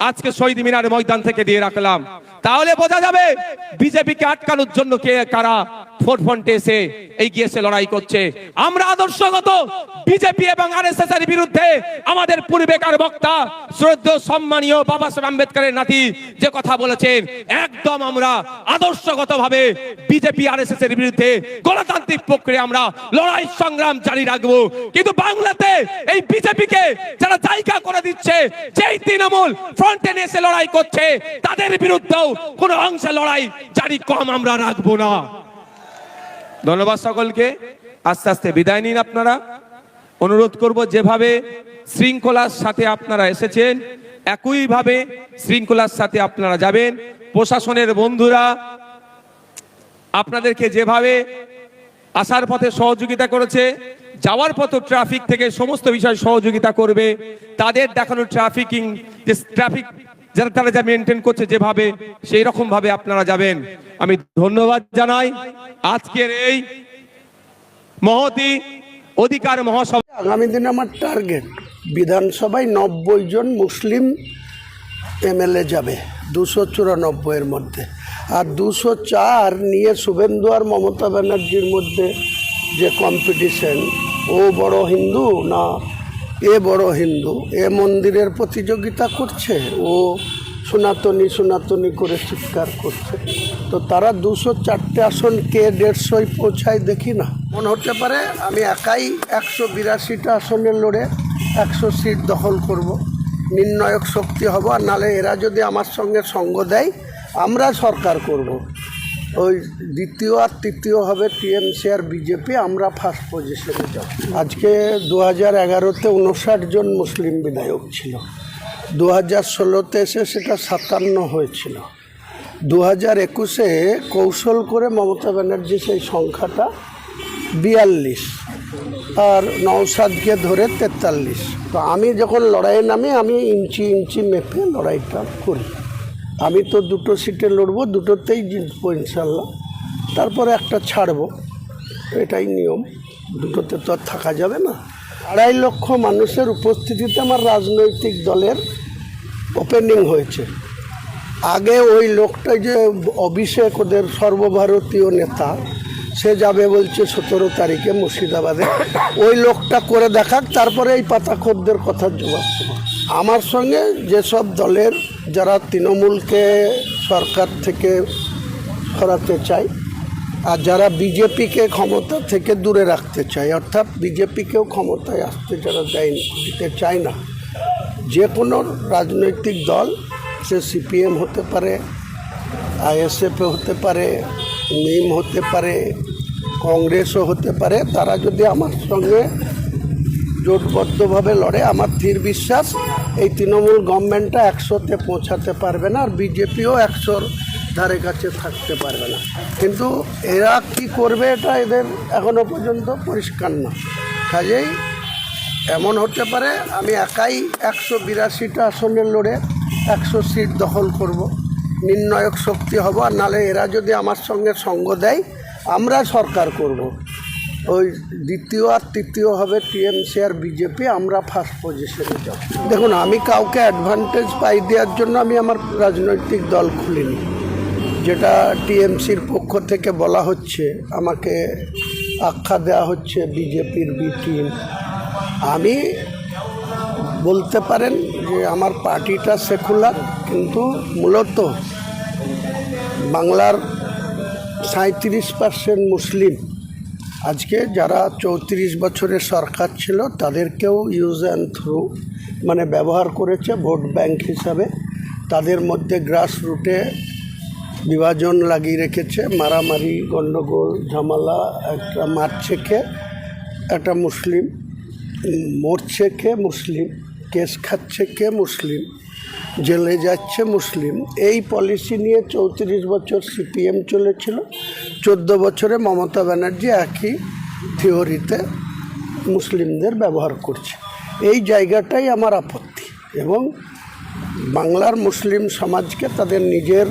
Speaker 1: আজকে শহীদ মিনার ময়দান থেকে দিয়ে রাখলাম। তাহলে বোঝা যাবে বিজেপিকে আটকানোর জন্য কে কারা ফ্রন্টে এসে এগিয়ে এসে লড়াই করছে। আমরা আদর্শগত বিজেপি এবং আরএসএস এর বিরুদ্ধে আমাদের পূর্বেকার বক্তা শ্রদ্ধেয় সম্মানীয় বাবা সাহেব আম্বেদকরের নাতি যে কথা বলেছেন, একদম আমরা আদর্শগতভাবে বিজেপি আরএসএস এর বিরুদ্ধে গণতান্ত্রিক প্রক্রিয়া আমরা লড়াই সংগ্রাম জারি রাখবো। কিন্তু বাংলাতে এই বিজেপিকে যারা জায়গা করে দিচ্ছে, যেই তৃণমূল ফ্রন্টে এসে লড়াই করছে, তাদের বিরুদ্ধেও কোন অংশে লড়াই জারি কম আমরা রাখবো না। ধন্যবাদ সকলকে। আস্তে আস্তে বিদায় নিন। আপনারা অনুরোধ করব, যেভাবে শৃঙ্খলার সাথে আপনারা এসেছেন একইভাবে শৃঙ্খলার সাথে আপনারা যাবেন। প্রশাসনের বন্ধুরা আপনাদেরকে যেভাবে আসার পথে সহযোগিতা করেছে, যাওয়ার পথে ট্রাফিক থেকে সমস্ত বিষয় সহযোগিতা করবে। তাদের দেখানো ট্রাফিকিং যে ট্রাফিক যারা তারা যা মেনটেন করছে যেভাবে, সেই রকম ভাবে আপনারা যাবেন। আমি ধন্যবাদ জানাই আজকের এই মহতি অধিকার মহাসভা।
Speaker 2: আগামী দিনে আমার টার্গেট বিধানসভায় 90 জন মুসলিম এমএলএ যাবে 294 এর মধ্যে, আর 204 নিয়ে শুভেন্দু আর মমতা ব্যানার্জির মধ্যে যে কম্পিটিশন, ও বড় হিন্দু না এ বড় হিন্দু, এ মন্দিরের প্রতিযোগিতা করছে, ও সনাতনী সনাতনী করে চিৎকার করছে। তো তারা 204টে আসন কে 150 পৌঁছায় দেখি না। মনে হতে পারে আমি একাই 182টা আসনে লড়ে 100 সিট দখল করব, নির্ণায়ক শক্তি হব। আর নালে এরা যদি আমার সঙ্গে সঙ্গ দেয় আমরা সরকার করব। ওই দ্বিতীয় আর তৃতীয় হবে টিএমসি আর বিজেপি, আমরা ফার্স্ট পজিশনে যাব। আজকে 2011-তে 59 জন মুসলিম বিধায়ক ছিল, 2016-তে এসে সেটা 57 হয়েছিল, 2021-এ কৌশল করে মমতা ব্যানার্জি সেই সংখ্যাটা 42 আর নওশাদকে ধরে 43। তো আমি যখন লড়াইয়ে নামি আমি ইঞ্চি ইঞ্চি মেপে লড়াইটা করি। আমি তো 2টো সিটে লড়বো, 2টোতেই জিতবো ইনশাল্লাহ, তারপরে একটা ছাড়বো, এটাই নিয়ম। 2টোতে তো আর থাকা যাবে না। 2.5 লক্ষ মানুষের উপস্থিতিতে আমার রাজনৈতিক দলের ওপেনিং হয়েছে। আগে ওই লোকটা যে অভিষেক ওদের সর্বভারতীয় নেতা, সে যাবে বলছে 17 তারিখে মুর্শিদাবাদে, ওই লোকটা করে দেখাক, তারপরে এই পাতাখোরদের কথার জবাব দেবো। আমার সঙ্গে যেসব দলের যারা তৃণমূলকে সরকার থেকে সরাতে চায় আর যারা বিজেপিকে ক্ষমতা থেকে দূরে রাখতে চায়, অর্থাৎ বিজেপিকেও ক্ষমতায় আসতে যারা দিতে চায় না, যে কোনো রাজনৈতিক দল, সে সিপিএম হতে পারে, আইএসএফ হতে পারে, নিম হতে পারে, কংগ্রেসও হতে পারে, তারা যদি আমার সঙ্গে জোটবদ্ধভাবে লড়ে, আমার স্থির বিশ্বাস এই তৃণমূল গভর্নমেন্টটা 100-তে পৌঁছাতে পারবে না, আর বিজেপিও 100-র ধারে কাছে থাকতে পারবে না। কিন্তু এরা কি করবে এটা এদের এখনো পর্যন্ত পরিষ্কার না। কাজেই এমন হতে পারে আমি একাই 182টা আসনে লড়ে 100 সিট দখল করব, নির্ণায়ক শক্তি হব। আর নালে এরা যদি আমার সঙ্গে সঙ্গ দেয় আমরা সরকার করব। ওই দ্বিতীয় আর তৃতীয় হবে টিএমসি আর বিজেপি, আমরা ফার্স্ট পজিশনে যাব। দেখুন, আমি কাউকে অ্যাডভান্টেজ পাই দেওয়ার জন্য আমি আমার রাজনৈতিক দল খুলিনি। যেটা টিএমসির পক্ষ থেকে বলা হচ্ছে, আমাকে আখ্যা দেওয়া হচ্ছে বিজেপির বি টিম। আমি বলতে পারেন যে আমার পার্টিটা সেকুলার, কিন্তু মূলত বাংলার 37% মুসলিম আজকে যারা 34 বছরের সরকার ছিল তাদেরকেও ইউজ অ্যান্ড থ্রু মানে ব্যবহার করেছে ভোট ব্যাংক হিসাবে। তাদের মধ্যে গ্রাস রুটে বিভাজন লাগিয়ে রেখেছে, মারামারি, গণ্ডগোল, ঝামেলা। একটা মারছে খেয়ে একটা মুসলিম, মরছে খেয়ে মুসলিম, কেস খাচ্ছে কে মুসলিম, জেলে যাচ্ছে মুসলিম। এই পলিসি নিয়ে 34 বছর সিপিএম চলেছিল। 14 বছরে মমতা ব্যানার্জি একই থিওরিতে মুসলিমদের ব্যবহার করছে। এই জায়গাটাই আমার আপত্তি। এবং বাংলার মুসলিম সমাজকে তাদের নিজের,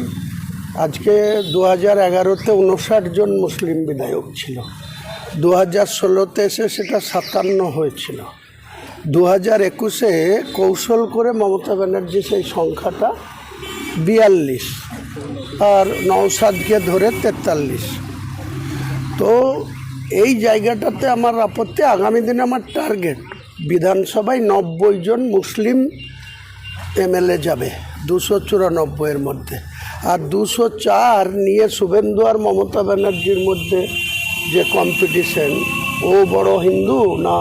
Speaker 2: আজকে 2011-তে 59 জন মুসলিম বিধায়ক ছিল, 2016-তে এসে সেটা 57 হয়েছিল, 2021-এ কৌশল করে মমতা ব্যানার্জি সেই সংখ্যাটা 42 আর নওশাদকে ধরে 43। তো এই জায়গাটাতে আমার আপত্তি। আগামী দিনে আমার টার্গেট বিধানসভায় 90 জন মুসলিম এমএলএ যাবে 294-এর মধ্যে। আর 204 নিয়ে শুভেন্দু আর মমতা ব্যানার্জির মধ্যে যে কম্পিটিশন, ও বড় হিন্দু না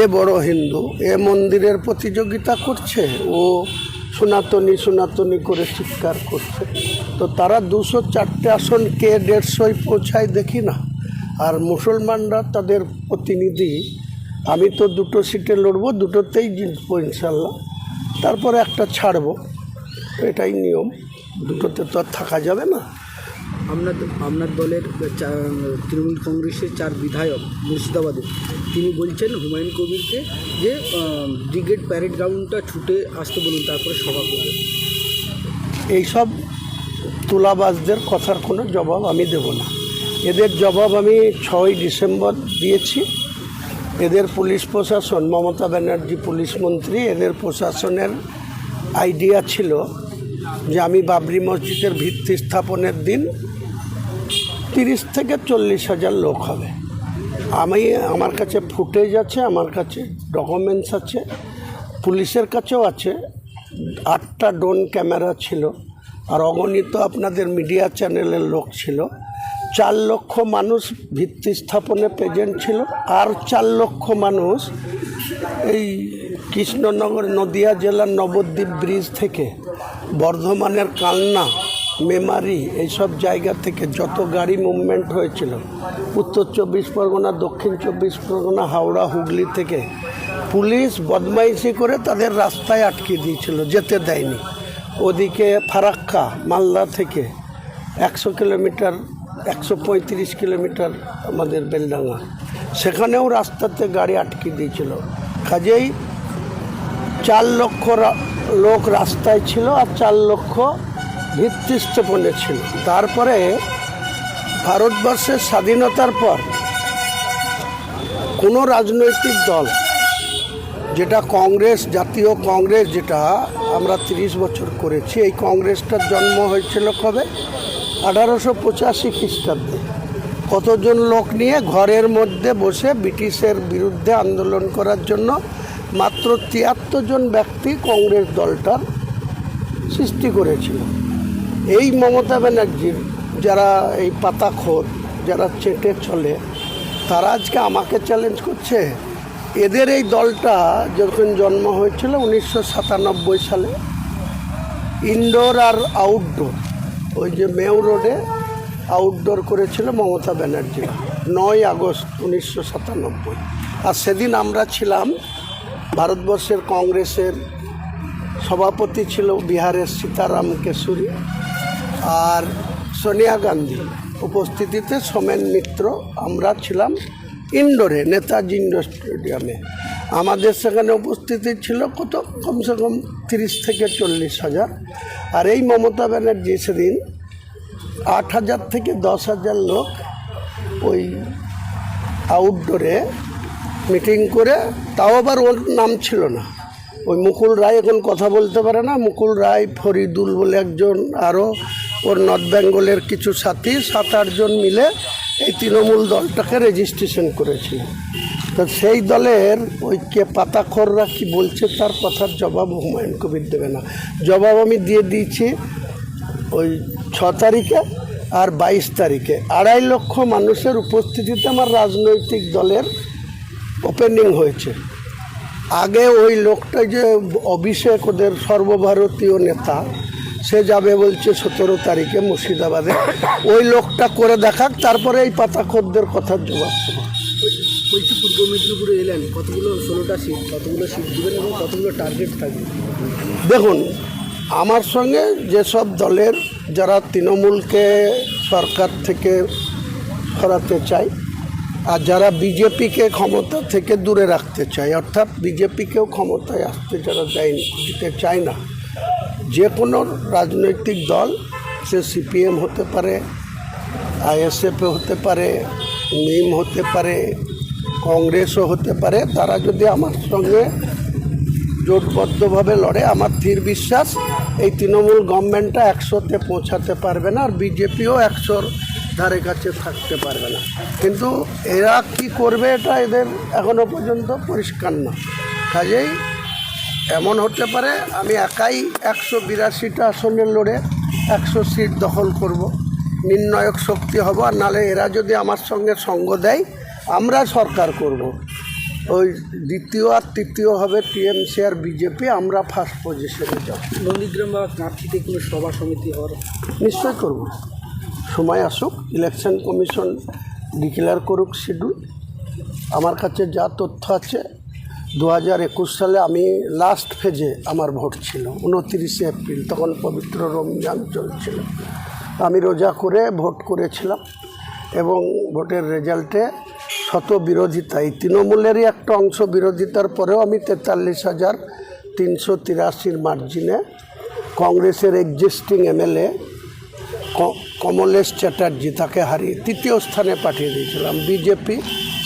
Speaker 2: এ বড় হিন্দু, এ মন্দিরের প্রতিযোগিতা করছে, ও সনাতনী করে চিৎকার করছে। তো তারা 204টে আসন কে 150 পৌঁছায় দেখি না। আর মুসলমানরা তাদের প্রতিনিধি, আমি তো 2টো সিটে লড়বো, 2টোতেই জিতবো ইনশাল্লাহ, তারপরে একটা ছাড়বো, এটাই নিয়ম। 2টোতে তো আর থাকা যাবে না।
Speaker 3: আপনার দলের তৃণমূল কংগ্রেসের 4 বিধায়ক মুর্শিদাবাদে, তিনি বলছেন হুমায়ুন কবিরকে যে ব্রিগেড প্যারেড গ্রাউন্ডটা ছুটে আসতে বলুন, তারপরে সভা করবে।
Speaker 2: এইসব তুলাবাজদের কথার কোনো জবাব আমি দেব না। এদের জবাব আমি 6 ডিসেম্বর দিয়েছি। এদের পুলিশ প্রশাসন, মমতা ব্যানার্জি পুলিশ মন্ত্রী, এদের প্রশাসনের আইডিয়া ছিল যে আমি বাবরি মসজিদের ভিত্তি স্থাপনের দিন 30 থেকে 40 হাজার লোক হবে। আমার কাছে ফুটেজ আছে, আমার কাছে ডকুমেন্টস আছে, পুলিশের কাছেও আছে। 8টা ড্রোন ক্যামেরা ছিল, আর অগণিত আপনাদের মিডিয়া চ্যানেলের লোক ছিল। 4 লক্ষ মানুষ ভিত্তি স্থাপনে প্রেজেন্ট ছিল, আর 4 লক্ষ মানুষ এই কৃষ্ণনগর নদিয়া জেলার নবদ্বীপ ব্রিজ থেকে বর্ধমানের কালনা, মেমারি, এইসব জায়গা থেকে যত গাড়ি মুভমেন্ট হয়েছিল, উত্তর 24 পরগনা, দক্ষিণ 24 পরগনা, হাওড়া, হুগলি থেকে পুলিশ বদমাইশি করে তাদের রাস্তায় আটকে দিয়েছিল, যেতে দেয়নি। ওদিকে ফারাক্কা মালদা থেকে 100 কিলোমিটার, 135 কিলোমিটার আমাদের বেলডাঙ্গা, সেখানেও রাস্তাতে গাড়ি আটকে দিয়েছিল। কাজেই 4 লক্ষ লোক রাস্তায় ছিল, আর 4 লক্ষ ভিত্তি স্থাপনে ছিল। তারপরে ভারতবর্ষের স্বাধীনতার পর কোনো রাজনৈতিক দল, যেটা কংগ্রেস, জাতীয় কংগ্রেস, যেটা আমরা 30 বছর করেছি, এই কংগ্রেসটার জন্ম হয়েছিল কবে? 1885 খ্রিস্টাব্দে। কতজন লোক নিয়ে ঘরের মধ্যে বসে ব্রিটিশের বিরুদ্ধে আন্দোলন করার জন্য মাত্র 73 জন ব্যক্তি কংগ্রেস দলটার সৃষ্টি করেছিল। এই মমতা ব্যানার্জির যারা এই পাতাখোর, যারা চেটে চলে, তারা আজকে আমাকে চ্যালেঞ্জ করছে। এদের এই দলটা যখন জন্ম হয়েছিল 1997 সালে, ইনডোর আর আউটডোর, ওই যে মেউ রোডে আউটডোর করেছিল মমতা ব্যানার্জি 9 আগস্ট 1997। আর সেদিন আমরা ছিলাম, ভারতবর্ষের কংগ্রেসের সভাপতি ছিল বিহারের সীতারাম কেশরী, আর সোনিয়া গান্ধী উপস্থিতিতে সোমেন মিত্র, আমরা ছিলাম ইনডোরে, নেতাজি ইন্ডোর স্টেডিয়ামে। আমাদের সেখানে উপস্থিতি ছিল কত, কমসে কম 30 থেকে 40 হাজার। আর এই মমতা ব্যানার্জি সেদিন 8,000 থেকে 10,000 লোক ওই আউটডোরে মিটিং করে, তাও আবার ওর নাম ছিল না। ওই মুকুল রায় এখন কথা বলতে পারে না, মুকুল রায়, ফরিদুল বলে একজন, আরও ওর নর্থ বেঙ্গলের কিছু সাথী, 7-8 জন মিলে এই তৃণমূল দলটাকে রেজিস্ট্রেশন করেছিল। তো সেই দলের ওই কে পাতাখোররা কি বলছে তার কথার জবাব হুমায়ুন কবির দেবে না। জবাব আমি দিয়ে দিয়েছি ওই 6 তারিখে, আর 22 তারিখে 2.5 লক্ষ মানুষের উপস্থিতিতে আমার রাজনৈতিক দলের ওপেনিং হয়েছে। আগে ওই লোকটা যে অভিষেক ওদের সর্বভারতীয় নেতা, সে যাবে বলছে 17 তারিখে মুর্শিদাবাদে, ওই লোকটা করে দেখাক, তারপরে এই পাতাখোরদের কথার জবাব দেবো।
Speaker 3: বলছি পূর্ব মেদিনীপুরে এলেন, কতগুলো 16টা সিট, কতগুলো সিট দেবেন এবং কতগুলো টার্গেট থাকবে?
Speaker 2: দেখুন, আমার সঙ্গে যেসব দলের যারা তৃণমূলকে সরকার থেকে সরাতে চায় আর যারা বিজেপিকে ক্ষমতা থেকে দূরে রাখতে চায়, অর্থাৎ বিজেপিকেও ক্ষমতায় আসতে যারা দিতে চায় না, যে কোনো রাজনৈতিক দল, সে সিপিএম হতে পারে, আইএসএফ হতে পারে, নিম হতে পারে, কংগ্রেসও হতে পারে, তারা যদি আমার সঙ্গে জোটবদ্ধভাবে লড়ে, আমার স্থির বিশ্বাস এই তৃণমূল গভর্নমেন্টটা 100-তে পৌঁছাতে পারবে না, আর বিজেপিও 100-র ধারে কাছে থাকতে পারবে না। কিন্তু এরা কি করবে এটা এদের এখনও পর্যন্ত পরিষ্কার না। কাজেই এমন হতে পারে আমি একাই 182টা আসনে লড়ে 100 সিট দখল করব, নির্ণায়ক শক্তি হব, আর নালে এরা যদি আমার সঙ্গে সঙ্গ দেয় আমরা সরকার করব। ওই দ্বিতীয় আর তৃতীয় হবে টিএমসি আর বিজেপি, আমরা ফার্স্ট পজিশনে যাব।
Speaker 3: নন্দীগ্রাম বা কাঁথিতে কোনো সভা সমিতি হওয়ার
Speaker 2: নিশ্চয় করব, সময় আসুক, ইলেকশন কমিশন ডিক্লেয়ার করুক শিডিউল। আমার কাছে যা তথ্য আছে, 2021 সালে আমি লাস্ট ফেজে আমার ভোট ছিল 29 এপ্রিল, তখন পবিত্র রমজান চলছিল। আমি রোজা করে ভোট করেছিলাম এবং ভোটের রেজাল্টে শত বিরোধিতা, এই তৃণমূলেরই একটা অংশ বিরোধিতার পরেও আমি 43,383 মার্জিনে কংগ্রেসের এক্সিস্টিং এমএলএ কমলেশ চ্যাটার্জি, তাকে হারিয়ে 3য় স্থানে পাঠিয়ে দিয়েছিলাম। বিজেপি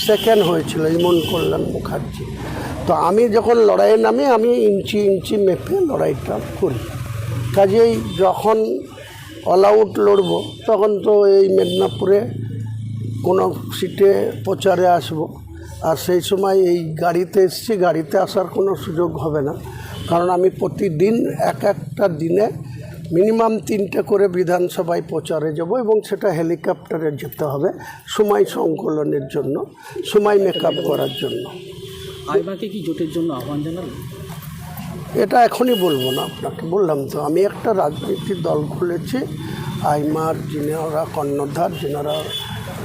Speaker 2: সেকেন্ড হয়েছিল ইমন কল্যাণ মুখার্জি। তো আমি যখন লড়াইয়ে নামি, আমি ইঞ্চি ইঞ্চি মেপে লড়াইটা করি। কাজেই যখন অল আউট লড়ব, তখন তো এই মেদিনীপুরে কোনো সিটে প্রচারে আসব, আর সেই সময় এই গাড়িতে এসেছি, গাড়িতে আসার কোনো সুযোগ হবে না, কারণ আমি প্রতিদিন একটা দিনে মিনিমাম 3টে করে বিধানসভায় প্রচারে যাব, এবং সেটা হেলিকপ্টারে যেতে হবে সময় সংকলনের জন্য, সময় মেকআপ করার জন্য।
Speaker 3: আইমাকে কি জোটের জন্য আহ্বান জানালেন?
Speaker 2: এটা এখনই বলবো না আপনাকে, বললাম তো আমি একটা রাজনৈতিক দল খুলেছি। আইমার যিনারা কর্ণধার, যিনারা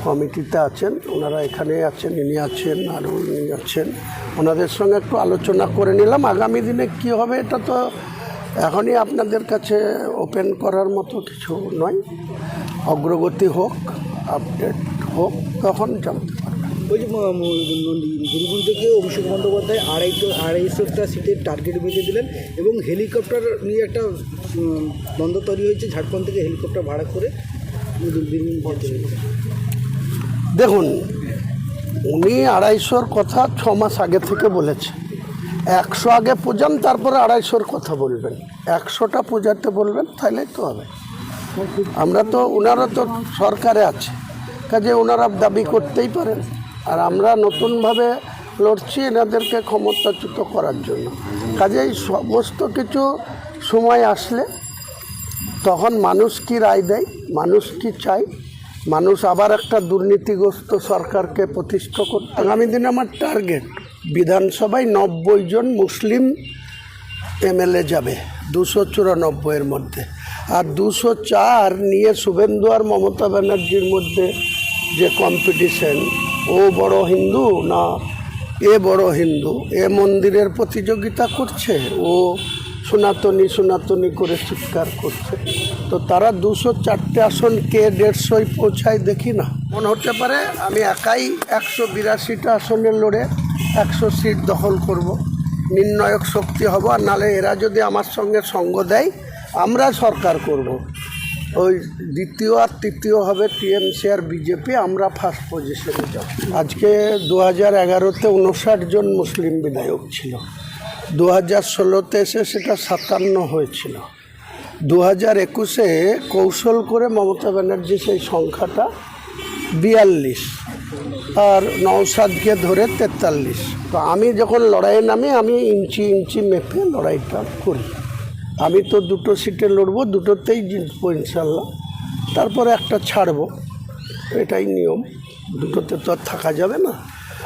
Speaker 2: কমিটিতে আছেন, ওনারা এখানে আছেন, ইনি আছেন, আরও ইনি আছেন, ওনাদের সঙ্গে একটু আলোচনা করে নিলাম। আগামী দিনে কি হবে এটা তো এখনই আপনাদের কাছে ওপেন করার মতো কিছু নয়। অগ্রগতি হোক, আপডেট হোক, তখন জানতে পারবেন।
Speaker 3: ওই যে বীরভূম থেকে অভিষেক বন্দ্যোপাধ্যায় 250টা সিটের টার্গেট বেঁধে দিলেন এবং হেলিকপ্টার নিয়ে একটা দ্বন্দ্ব তৈরি হয়েছে, ঝাড়খণ্ড থেকে হেলিকপ্টার ভাড়া করে বীরভূম পৌঁছে।
Speaker 2: দেখুন, উনি 250-র কথা 6 মাস আগে থেকে বলেছে। 100 আগে পূজান, তারপরে 250-র কথা বলবেন, 100টা পূজাতে বলবেন, তাহলেই তো হবে। আমরা তো, ওনারা তো সরকারে আছে, কাজে ওনারা দাবি করতেই পারেন, আর আমরা নতুনভাবে লড়ছি এনাদেরকে ক্ষমতাচ্যুত করার জন্য। কাজেই সমস্ত কিছু সময় আসলে তখন মানুষ কি রায় দেয়, মানুষ কি চায়, মানুষ আবার একটা দুর্নীতিগ্রস্ত সরকারকে প্রতিষ্ঠা করতে। আগামী দিনে আমার টার্গেট বিধানসভায় 90 জন মুসলিম এমএলএ যাবে 294-এর মধ্যে, আর 204 নিয়ে শুভেন্দু আর মমতা ব্যানার্জির মধ্যে যে কম্পিটিশন, ও বড় হিন্দু না এ বড় হিন্দু, এ মন্দিরের প্রতিযোগিতা করছে, ও সনাতনী করে চিৎকার করছে, তো তারা 204টে আসন কে 150-য় পৌঁছায় দেখি না। মনে হতে পারে আমি একাই 182টা আসনে লড়ে 100 সিট দখল করব, নির্ণায়ক শক্তি হব, আর নালে এরা যদি আমার সঙ্গে সঙ্গ দেয় আমরা সরকার করব। ওই দ্বিতীয় আর তৃতীয় হবে টিএমসি আর বিজেপি, আমরা ফার্স্ট পজিশনে যাব। আজকে 2011-তে 59 জন মুসলিম বিধায়ক ছিল, 2016-তে এসে সেটা 57 হয়েছিল, 2021-এ কৌশল করে মমতা ব্যানার্জি সেই সংখ্যাটা 42, আর নওশাদকে ধরে 43। তো আমি যখন লড়াইয়ে নামি, আমি ইঞ্চি ইঞ্চি মেপে লড়াইটা করি। আমি তো 2টো সিটে লড়বো, 2টোতেই জিতবো ইনশাল্লাহ। তারপরে একটা ছাড়বো, এটাই নিয়ম। দুটোতে তো আর থাকা যাবে না।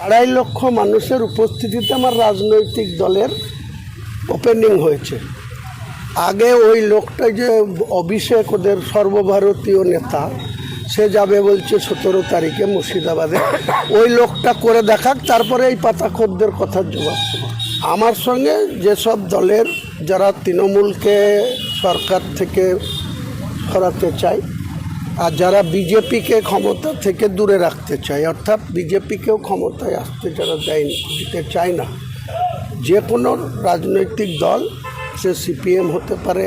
Speaker 2: 2.5 লক্ষ মানুষের উপস্থিতিতে আমার রাজনৈতিক দলের ওপেনিং হয়েছে। আগে ওই লোকটা যে অভিষেক, ওদের সর্বভারতীয় নেতা, সে যাবে বলছে 17 তারিখে মুর্শিদাবাদে। ওই লোকটা করে দেখাক, তারপরে এই পাতাখোরদের কথার জবাব দেবো। আমার সঙ্গে যেসব দলের যারা তৃণমূলকে সরকার থেকে সরাতে চায় আর যারা বিজেপিকে ক্ষমতা থেকে দূরে রাখতে চায়, অর্থাৎ বিজেপিকেও ক্ষমতায় আসতে যারা দিতে চায় না, যে কোনো রাজনৈতিক দল, সে সিপিএম হতে পারে,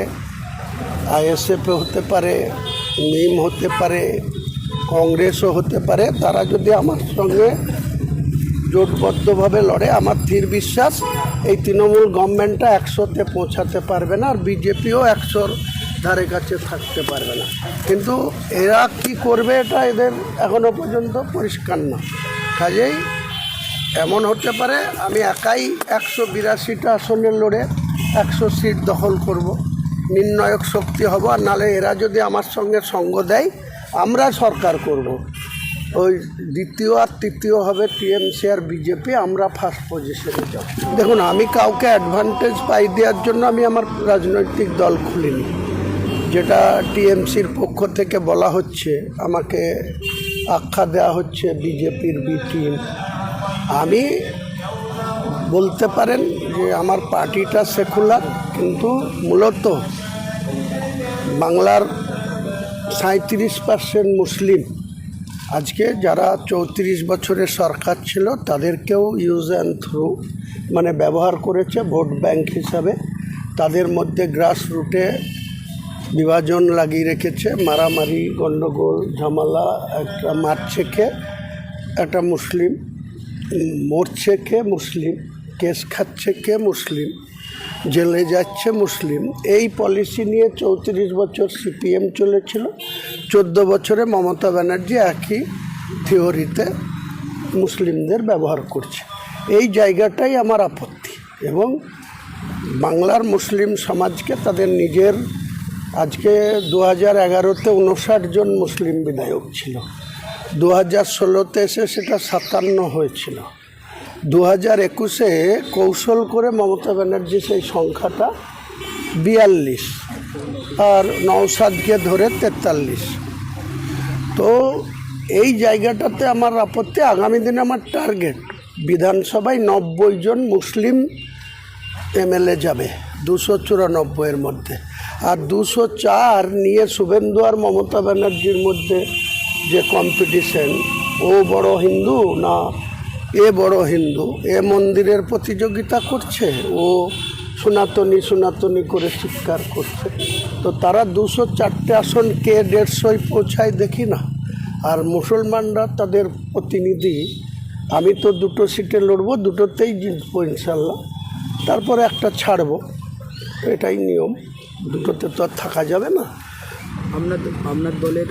Speaker 2: আইএসএফ হতে পারে, নিম হতে পারে, কংগ্রেসও হতে পারে, তারা যদি আমার সঙ্গে জোটবদ্ধভাবে লড়ে, আমার স্থির বিশ্বাস এই তৃণমূল গভর্নমেন্টটা 100-তে পৌঁছাতে পারবে না, আর বিজেপিও 100-র ধারে কাছে থাকতে পারবে না। কিন্তু এরা কি করবে এটা এদের এখনো পর্যন্ত পরিষ্কার না। কাজেই এমন হতে পারে আমি একাই 182টা আসনে লড়ে 100 সিট দখল করব, নির্ণায়ক শক্তি হব। আর নালে এরা যদি আমার সঙ্গে সঙ্গ দেয়, আমরা সরকার করব। ওই দ্বিতীয় আর তৃতীয় হবে টিএমসি আর বিজেপি, আমরা ফার্স্ট পজিশনে যাব। দেখুন, আমি কাউকে অ্যাডভান্টেজ পাই দেওয়ার জন্য আমি আমার রাজনৈতিক দল খুলিনি। যেটা টিএমসির পক্ষ থেকে বলা হচ্ছে, আমাকে আখ্যা দেওয়া হচ্ছে বিজেপির বি টিম। আমি বলতে পারেন যে আমার পার্টিটা সেকুলার, কিন্তু মূলত বাংলার 37% মুসলিম। আজকে যারা 34 বছরের সরকার ছিল তাদেরকেও ইউজ অ্যান্ড থ্রু মানে ব্যবহার করেছে ভোট ব্যাংক হিসাবে। তাদের মধ্যে গ্রাস রুটে বিভাজন লাগিয়ে রেখেছে, মারামারি, গণ্ডগোল, ঝামেলা। একটা মারছে খেয়ে একটা মুসলিম, মরছে কে মুসলিম, কেস খাচ্ছে কে মুসলিম, জেলে যাচ্ছে মুসলিম। এই পলিসি নিয়ে 34 বছর সিপিএম চলেছিল, 14 বছরে মমতা ব্যানার্জি একই থিওরিতে মুসলিমদের ব্যবহার করছে। এই জায়গাটাই আমার আপত্তি। এবং বাংলার মুসলিম সমাজকে তাদের নিজের, আজকে 2011-তে 59 জন মুসলিম বিধায়ক ছিল, 2016-তে এসে সেটা 57 হয়েছিল, 2021-এ কৌশল করে মমতা ব্যানার্জি সেই সংখ্যাটা 42 আর নওশাদকে ধরে 43। তো এই জায়গাটাতে আমার আপত্তি। আগামী দিনে আমার টার্গেট বিধানসভায় 90 জন মুসলিম এমএলএ যাবে 294-এর মধ্যে। আর 204 নিয়ে শুভেন্দু আর মমতা ব্যানার্জির মধ্যে যে কম্পিটিশন, ও বড় হিন্দু না এ বড় হিন্দু, এ মন্দিরের প্রতিযোগিতা করছে, ও সনাতনী সনাতনী করে চিৎকার করছে। তো তারা 204টে আসন কে 150 পৌঁছায় দেখি না। আর মুসলমানরা তাদের প্রতিনিধি, আমি তো 2টো সিটে লড়বো, 2টোতেই জিতবো ইনশাল্লাহ। তারপরে একটা ছাড়বো, এটাই নিয়ম। 2টোতে তো আর থাকা যাবে না।
Speaker 3: আপনার দলের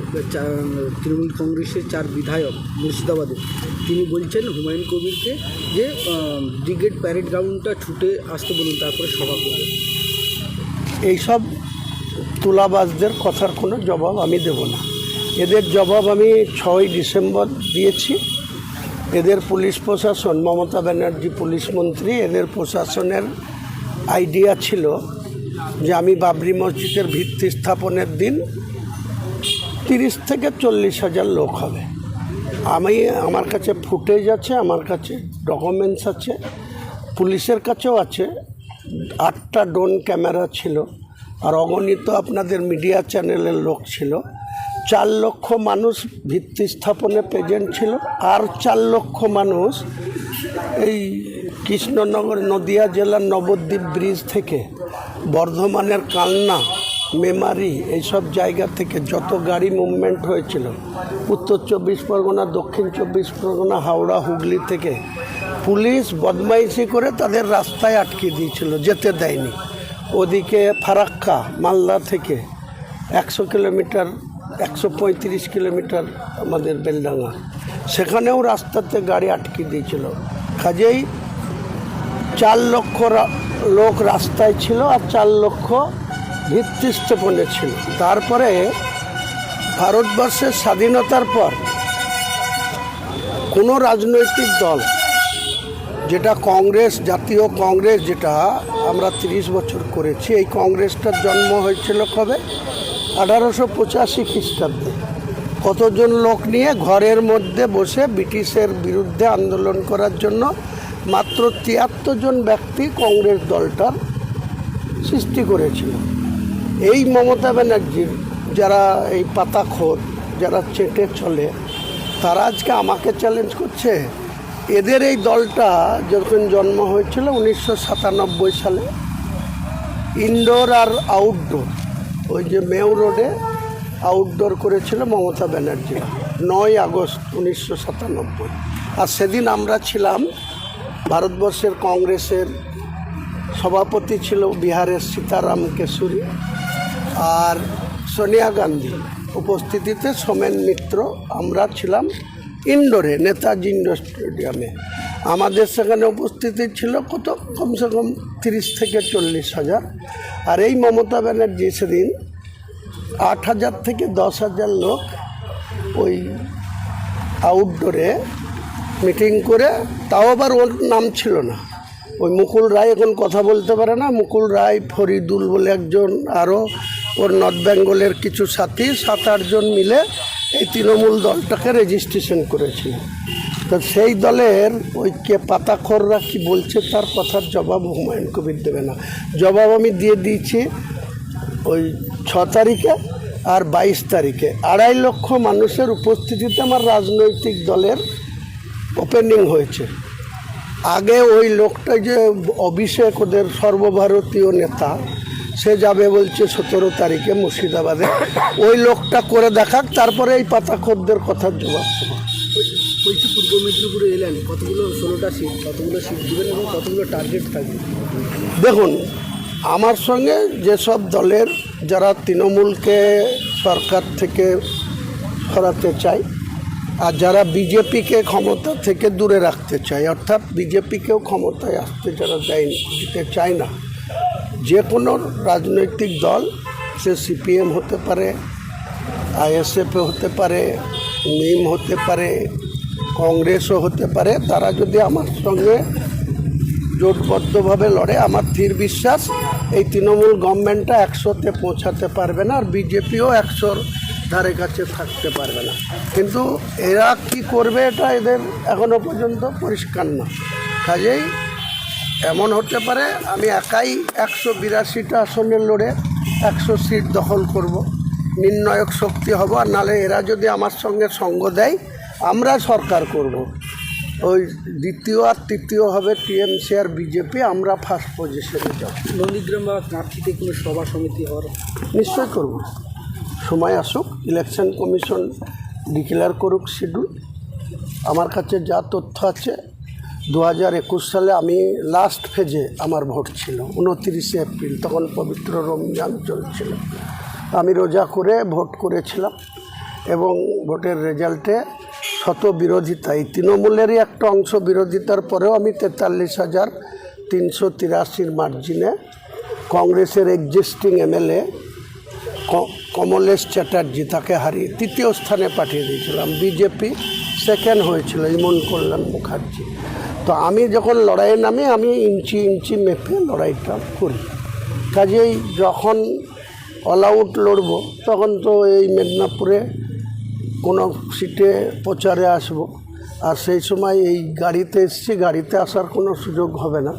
Speaker 3: তৃণমূল কংগ্রেসের 4 বিধায়ক মুর্শিদাবাদে, তিনি বলছেন হুমায়ুন কবিরকে যে ব্রিগেড প্যারেড গ্রাউন্ডটা ছুটে আসতে বলুন, তারপরে সভা করবেন।
Speaker 2: এইসব তুলাবাজদের কথার কোনো জবাব আমি দেব না। এদের জবাব আমি 6 ডিসেম্বর দিয়েছি। এদের পুলিশ প্রশাসন, মমতা ব্যানার্জি পুলিশ মন্ত্রী, এদের প্রশাসনের আইডিয়া ছিল যে আমি বাবরি মসজিদের ভিত্তি স্থাপনের দিন 30 থেকে 40 হাজার লোক হবে। আমার কাছে ফুটেজ আছে, আমার কাছে ডকুমেন্টস আছে, পুলিশের কাছেও আছে। 8টা ড্রোন ক্যামেরা ছিল, আর অগণিত আপনাদের মিডিয়া চ্যানেলের লোক ছিল। 4 লক্ষ মানুষ ভিত্তি স্থাপনে প্রেজেন্ট ছিল, আর 4 লক্ষ মানুষ এই কৃষ্ণনগর নদিয়া জেলার নবদ্বীপ ব্রিজ থেকে বর্ধমানের কালনা, মেমারি, এইসব জায়গা থেকে যত গাড়ি মুভমেন্ট হয়েছিল, উত্তর 24 পরগনা, দক্ষিণ 24 পরগনা, হাওড়া, হুগলি থেকে পুলিশ বদমাইশি করে তাদের রাস্তায় আটকে দিয়েছিল, যেতে দেয়নি। ওদিকে ফারাক্কা মালদা থেকে 100 কিলোমিটার, 135 কিলোমিটার আমাদের বেলডাঙ্গা, সেখানেও রাস্তাতে গাড়ি আটকে দিয়েছিল। কাজেই 4 লক্ষ লোক রাস্তায় ছিল, আর 4 লক্ষ ভিত্তি স্থাপনে ছিল। তারপরে ভারতবর্ষের স্বাধীনতার পর কোনো রাজনৈতিক দল, যেটা কংগ্রেস, জাতীয় কংগ্রেস, যেটা আমরা 30 বছর করেছি, এই কংগ্রেসটার জন্ম হয়েছিল কবে? 1885 খ্রিস্টাব্দে। কতজন লোক নিয়ে ঘরের মধ্যে বসে ব্রিটিশের বিরুদ্ধে আন্দোলন করার জন্য মাত্র 73 জন ব্যক্তি কংগ্রেস দলটার সৃষ্টি করেছিল। এই মমতা ব্যানার্জির যারা এই পাতাখোর, যারা চেটে চলে, তারা আজকে আমাকে চ্যালেঞ্জ করছে। এদের এই দলটা যখন জন্ম হয়েছিল 1997 সালে, ইনডোর আর আউটডোর, ওই যে মেউ রোডে আউটডোর করেছিল মমতা ব্যানার্জি 9 আগস্ট 1997। আর সেদিন আমরা ছিলাম, ভারতবর্ষের কংগ্রেসের সভাপতি ছিল বিহারের সীতারাম কেশরী, আর সোনিয়া গান্ধী উপস্থিতিতে সোমেন মিত্র, আমরা ছিলাম ইনডোরে, নেতাজি ইন্ডোর স্টেডিয়ামে। আমাদের সেখানে উপস্থিতি ছিল কত, কমসে কম 30 থেকে 40 হাজার। আর এই মমতা ব্যানার্জি সেদিন 8,000 থেকে 10,000 লোক ওই আউটডোরে মিটিং করে, তাও আবার ওর নাম ছিল না। ওই মুকুল রায় এখন কথা বলতে পারে না, মুকুল রায়, ফরিদুল বলে একজন, আরও ওর নর্থ বেঙ্গলের কিছু সাথী 7-8 জন মিলে এই তৃণমূল দলটাকে রেজিস্ট্রেশন করেছিল। তো সেই দলের ওই কে পাতাখোররা কি বলছে তার কথার জবাব হুমায়ুন কবির দেবে না। জবাব আমি দিয়ে দিয়েছি ওই 6 তারিখে আর 22 তারিখে 2.5 লক্ষ মানুষের উপস্থিতিতে আমার রাজনৈতিক দলের ওপেনিং হয়েছে। আগে ওই লোকটা যে অভিষেক, ওদের সর্বভারতীয় নেতা, সে যাবে বলছে 17 তারিখে মুর্শিদাবাদে। ওই লোকটা করে দেখাক, তারপরে এই পাতাখোরদের কথার জবাব দেবো।
Speaker 3: বলছি পূর্ব মেদিনীপুরে এলেন, কতগুলো 16টা সিট, কতগুলো সিট দেবেন এবং কতগুলো টার্গেট থাকবে?
Speaker 2: দেখুন, আমার সঙ্গে যেসব দলের যারা তৃণমূলকে সরকার থেকে সরাতে চায় আর যারা বিজেপিকে ক্ষমতা থেকে দূরে রাখতে চায়, অর্থাৎ বিজেপিকেও ক্ষমতায় আসতে যারা দিতে চায় না, যে কোনো রাজনৈতিক দল, সে সিপিএম হতে পারে, আইএসএফ হতে পারে, নিম হতে পারে, কংগ্রেসও হতে পারে, তারা যদি আমার সঙ্গে জোটবদ্ধভাবে লড়ে, আমার স্থির বিশ্বাস এই তৃণমূল গভর্নমেন্টটা 100-তে পৌঁছাতে পারবে না, আর বিজেপিও 100-র ধারে কাছে থাকতে পারবে না। কিন্তু এরা কি করবে এটা এদের এখনও পর্যন্ত পরিষ্কার না। কাজেই এমন হতে পারে আমি একাই 182টা আসনে লড়ে 100 সিট দখল করব, নির্ণায়ক শক্তি হব। আর নাহলে এরা যদি আমার সঙ্গে সঙ্গ দেয়, আমরা সরকার করব। ওই দ্বিতীয় আর তৃতীয় হবে টিএমসি আর বিজেপি, আমরা ফার্স্ট পজিশনে যাব।
Speaker 3: নন্দীগ্রাম বা কাঁথিতে কোনো সভা সমিতি হওয়ার
Speaker 2: নিশ্চয় করব, সময় আসুক, ইলেকশন কমিশন ডিক্লেয়ার করুক শিডিউল। আমার কাছে যা তথ্য আছে, 2021 সালে আমি লাস্ট ফেজে আমার ভোট ছিল 29 এপ্রিল, তখন পবিত্র রমজান চলছিল। আমি রোজা করে ভোট করেছিলাম এবং ভোটের রেজাল্টে শত বিরোধিতা, এই তৃণমূলেরই একটা অংশ বিরোধিতার পরেও আমি 43,383 মার্জিনে কংগ্রেসের এক্সিস্টিং এমএলএ কমলেশ চ্যাটার্জি, তাকে হারিয়ে 3য় স্থানে পাঠিয়ে দিয়েছিলাম। বিজেপি সেকেন্ড হয়েছিল, ইমন কল্যাণ মুখার্জি। তো আমি যখন লড়াইয়ে নামি, আমি ইঞ্চি ইঞ্চি মেপে লড়াইটা করি। কাজেই যখন অল আউট লড়ব, তখন তো এই মেদিনীপুরে কোনো সিটে প্রচারে আসব, আর সেই সময় এই গাড়িতে এসেছি, গাড়িতে আসার কোনো সুযোগ হবে না,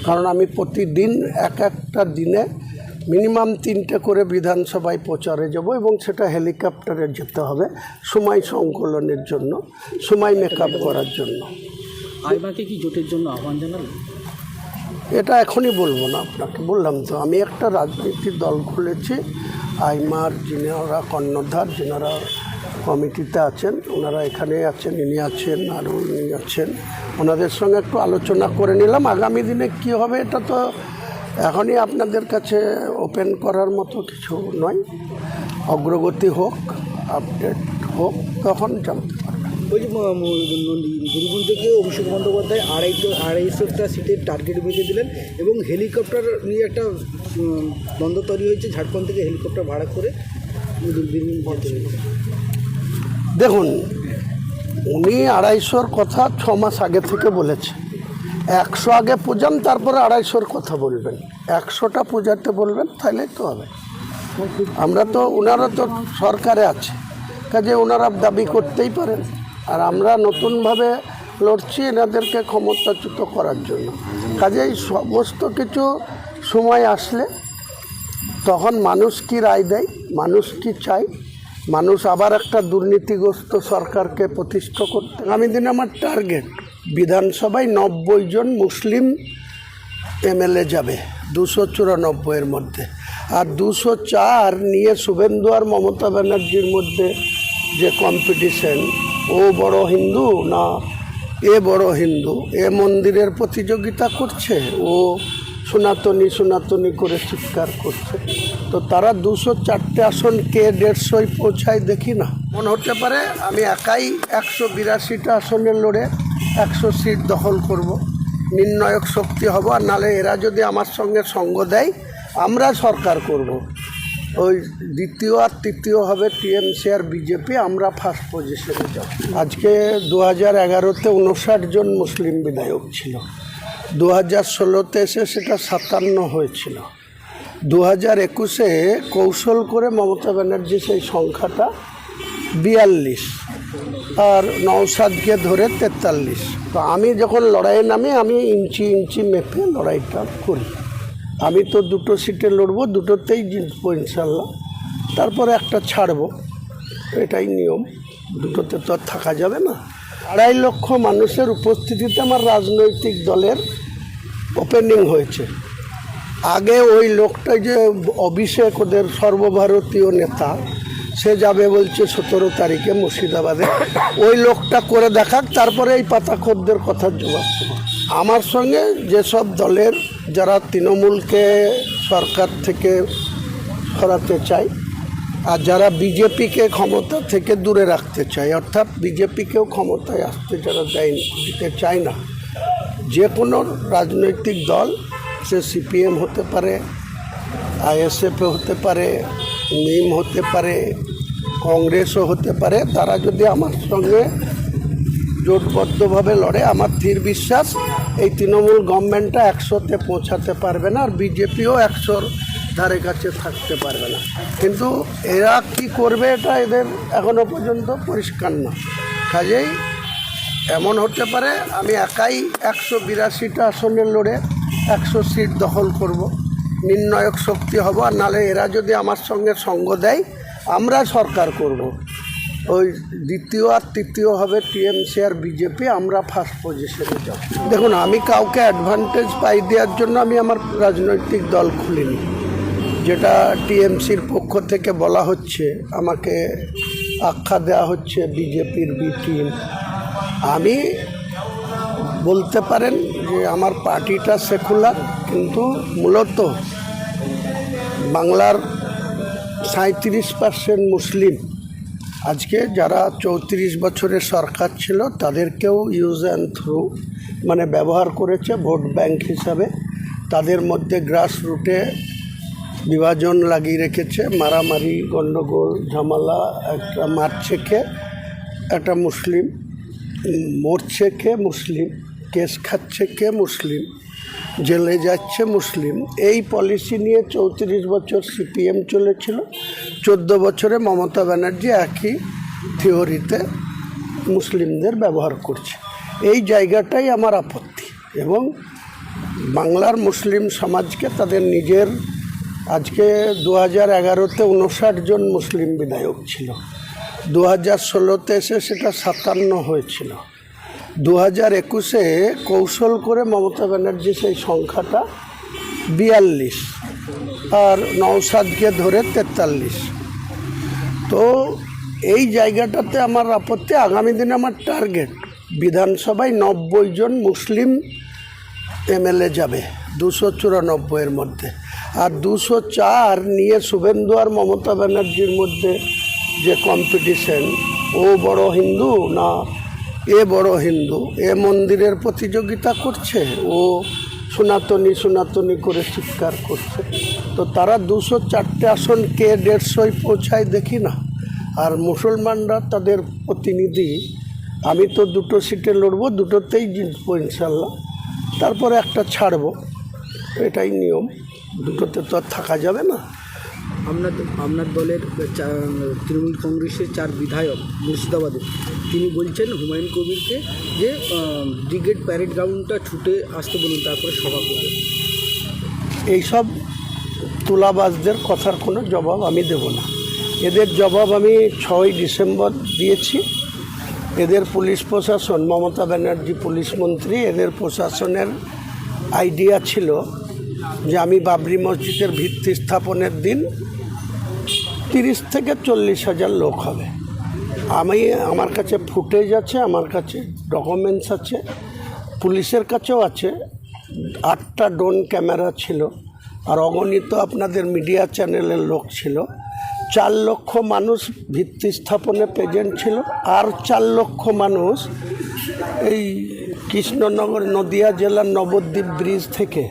Speaker 2: কারণ আমি প্রতিদিন একটা দিনে মিনিমাম 3টে করে বিধানসভায় প্রচারে যাব, এবং সেটা হেলিকপ্টারে যেতে হবে সময় সংকলনের জন্য, সময় মেকআপ করার জন্য।
Speaker 3: আইমাকে কি জোটের জন্য আহ্বান জানালেন?
Speaker 2: এটা এখনই বলবো না আপনাকে, বললাম তো আমি একটা রাজনৈতিক দল খুলেছি। আইমার যিনারা কর্ণধার, যিনারা কমিটিতে আছেন, ওনারা এখানে আছেন, ইনি আছেন, আরও ইনি আছেন, ওনাদের সঙ্গে একটু আলোচনা করে নিলাম। আগামী দিনে কি হবে এটা তো এখনই আপনাদের কাছে ওপেন করার মতো কিছু নয়। অগ্রগতি হোক, আপডেট হোক, তখন জানতে পারবেন।
Speaker 3: ওই যে বীরভূম থেকে অভিষেক বন্দ্যোপাধ্যায় 250টা সিটের টার্গেট বেঁধে দিলেন, এবং হেলিকপ্টার নিয়ে একটা দ্বন্দ্ব তৈরি হয়েছে, ঝাড়খণ্ড থেকে হেলিকপ্টার ভাড়া করে বীরভূম থেকে?
Speaker 2: দেখুন, উনি 250-র কথা 6 মাস আগে থেকে বলেছে। 100 আগে পূজান, তারপরে 250-র কথা বলবেন। 100টা পূজাতে বলবেন, তাহলেই তো হবে। আমরা তো, ওনারা তো সরকারে আছে, কাজে ওনারা দাবি করতেই পারেন। আর আমরা নতুনভাবে লড়ছি এনাদেরকে ক্ষমতাচ্যুত করার জন্য। কাজেই সমস্ত কিছু সময় আসলে তখন মানুষ কি রায় দেয়, মানুষ কি চায়, মানুষ আবার একটা দুর্নীতিগ্রস্ত সরকারকে প্রতিষ্ঠা করতে। আগামী দিনে আমার টার্গেট, বিধানসভায় 90 জন মুসলিম এমএলএ যাবে 294-এর মধ্যে। আর 204 নিয়ে শুভেন্দু আর মমতা ব্যানার্জির মধ্যে যে কম্পিটিশন, ও বড় হিন্দু না এ বড় হিন্দু, এ মন্দিরের প্রতিযোগিতা করছে, ও সনাতনী করে চিৎকার করছে। তো তারা 204টে আসন কে 150 পৌঁছায় দেখি না। মনে হতে পারে আমি একাই 182টা আসনে লড়ে 100 সিট দখল করব, নির্ণায়ক শক্তি হব। আর নালে এরা যদি আমার সঙ্গে সঙ্গ দেয়, আমরা সরকার করব। ওই দ্বিতীয় আর তৃতীয় হবে টিএমসি আর বিজেপি, আমরা ফার্স্ট পজিশনে যাব। আজকে 2011-তে 59 জন মুসলিম বিধায়ক ছিল, 2016-তে এসে সেটা 57 হয়েছিল, 2021-এ কৌশল করে মমতা ব্যানার্জি সেই সংখ্যাটা 42 আর নওশাদকে ধরে 43। তো আমি যখন লড়াইয়ে নামি, আমি ইঞ্চি মেপে লড়াইটা করি। আমি তো 2টো সিটে লড়বো, 2টোতেই জিতবো ইনশাল্লাহ, তারপরে একটা ছাড়বো, এটাই নিয়ম। 2টোতে তো আর থাকা যাবে না। 2.5 লক্ষ মানুষের উপস্থিতিতে আমার রাজনৈতিক দলের ওপেনিং হয়েছে। আগে ওই লোকটা যে অভিষেক, ওদের সর্বভারতীয় নেতা, সে যাবে বলছে 17 তারিখে মুর্শিদাবাদে। ওই লোকটা করে দেখাক, তারপরে এই পাতাখোরদের কথার জবাব দেবো। আমার সঙ্গে যেসব দলের যারা তৃণমূলকে সরকার থেকে সরাতে চায়, আর যারা বিজেপিকে ক্ষমতা থেকে দূরে রাখতে চায়, অর্থাৎ বিজেপিকেও ক্ষমতায় আসতে যারা দিতে চায় না, যে কোনো রাজনৈতিক দল, সে সিপিএম হতে পারে, আইএসএফ হতে পারে, নিম হতে পারে, কংগ্রেসও হতে পারে, তারা যদি আমার সঙ্গে জোটবদ্ধভাবে লড়ে, আমার স্থির বিশ্বাস এই তৃণমূল গভর্নমেন্টটা 100-তে পৌঁছাতে পারবে না, আর বিজেপিও 100-র ধারে কাছে থাকতে পারবে না। কিন্তু এরা কি করবে এটা এদের এখনো পর্যন্ত পরিষ্কার না। কাজেই এমন হতে পারে আমি একাই 182টা আসনে লড়ে 100 সিট দখল করব, নির্ণায়ক শক্তি হব। আর নালে এরা যদি আমার সঙ্গে সঙ্গ দেয়, আমরা সরকার করব। ওই দ্বিতীয় আর তৃতীয় হবে টিএমসি আর বিজেপি, আমরা ফার্স্ট পজিশনে যাব। দেখুন, আমি কাউকে অ্যাডভান্টেজ পাই দেওয়ার জন্য আমি আমার রাজনৈতিক দল খুলিনি। যেটা টিএমসির পক্ষ থেকে বলা হচ্ছে, আমাকে আখ্যা দেওয়া হচ্ছে বিজেপির বি টিম। আমি বলতে পারেন যে আমার পার্টিটা সেকুলার, কিন্তু মূলত বাংলার 37% মুসলিম। আজকে যারা 34 বছরের সরকার ছিল, তাদেরকেও ইউজ অ্যান্ড থ্রু মানে ব্যবহার করেছে ভোট ব্যাংক হিসাবে। তাদের মধ্যে গ্রাস রুটে বিভাজন লাগিয়ে রেখেছে, মারামারি, গণ্ডগোল, ঝামেলা। একটা মারছে কে একটা মুসলিম, মরছে কে মুসলিম, কেস খাচ্ছে কে মুসলিম, জেলে যাচ্ছে মুসলিম। এই পলিসি নিয়ে 34 বছর সিপিএম চলেছিল, 14 বছরে মমতা ব্যানার্জি একই থিওরিতে মুসলিমদের ব্যবহার করছে। এই জায়গাটাই আমার আপত্তি। এবং বাংলার মুসলিম সমাজকে তাদের নিজের, আজকে 2011-তে 59 জন মুসলিম বিধায়ক ছিল, 2016-তে এসে সেটা 57 হয়েছিল, 2021-এ কৌশল করে মমতা ব্যানার্জি সেই সংখ্যাটা 42 আর নওশাদকে ধরে 43। তো এই জায়গাটাতে আমার আপত্তি। আগামী দিনে আমার টার্গেট, বিধানসভায় 90 জন মুসলিম এমএলএ যাবে 294-এর মধ্যে। আর 204 নিয়ে শুভেন্দু আর মমতা ব্যানার্জির মধ্যে যে কম্পিটিশন, ও বড় হিন্দু না এ বড় হিন্দু, এ মন্দিরের প্রতিযোগিতা করছে, ও সনাতনী সনাতনী করে চিৎকার করছে। তো তারা 204টে আসন কে 150 পৌঁছায় দেখি না। আর মুসলমানরা তাদের প্রতিনিধি, আমি তো 2টো সিটে লড়বো, 2টোতেই জিতবো ইনশাল্লাহ, তারপরে একটা ছাড়বো, এটাই নিয়ম, 2টোতে তো আর থাকা যাবে না।
Speaker 3: আপনার দলের তৃণমূল কংগ্রেসের 4 বিধায়ক মুর্শিদাবাদে, তিনি বলছেন হুমায়ুন কবিরকে যে ব্রিগেড প্যারেড গ্রাউন্ডটা ছুটে আসতে বলুন, তারপরে সভা করবে।
Speaker 2: এইসব তুলাবাজদের কথার কোনো জবাব আমি দেব না। এদের জবাব আমি 6ই ডিসেম্বর দিয়েছি। এদের পুলিশ প্রশাসন, মমতা ব্যানার্জি পুলিশ মন্ত্রী, এদের প্রশাসনের আইডিয়া ছিল যে আমি বাবরি মসজিদের ভিত্তি স্থাপনের দিন 30 থেকে 40 হাজার লোক হবে। আমার কাছে ফুটেজ আছে, আমার কাছে ডকুমেন্টস আছে, পুলিশের কাছেও আছে। 8টা ড্রোন ক্যামেরা ছিল, আর অগণিত আপনাদের মিডিয়া চ্যানেলের লোক ছিল। 4 লক্ষ মানুষ ভিত্তি স্থাপনে প্রেজেন্ট ছিল, আর 4 লক্ষ মানুষ এই কৃষ্ণনগর নদিয়া জেলার নবদ্বীপ ব্রিজ থেকে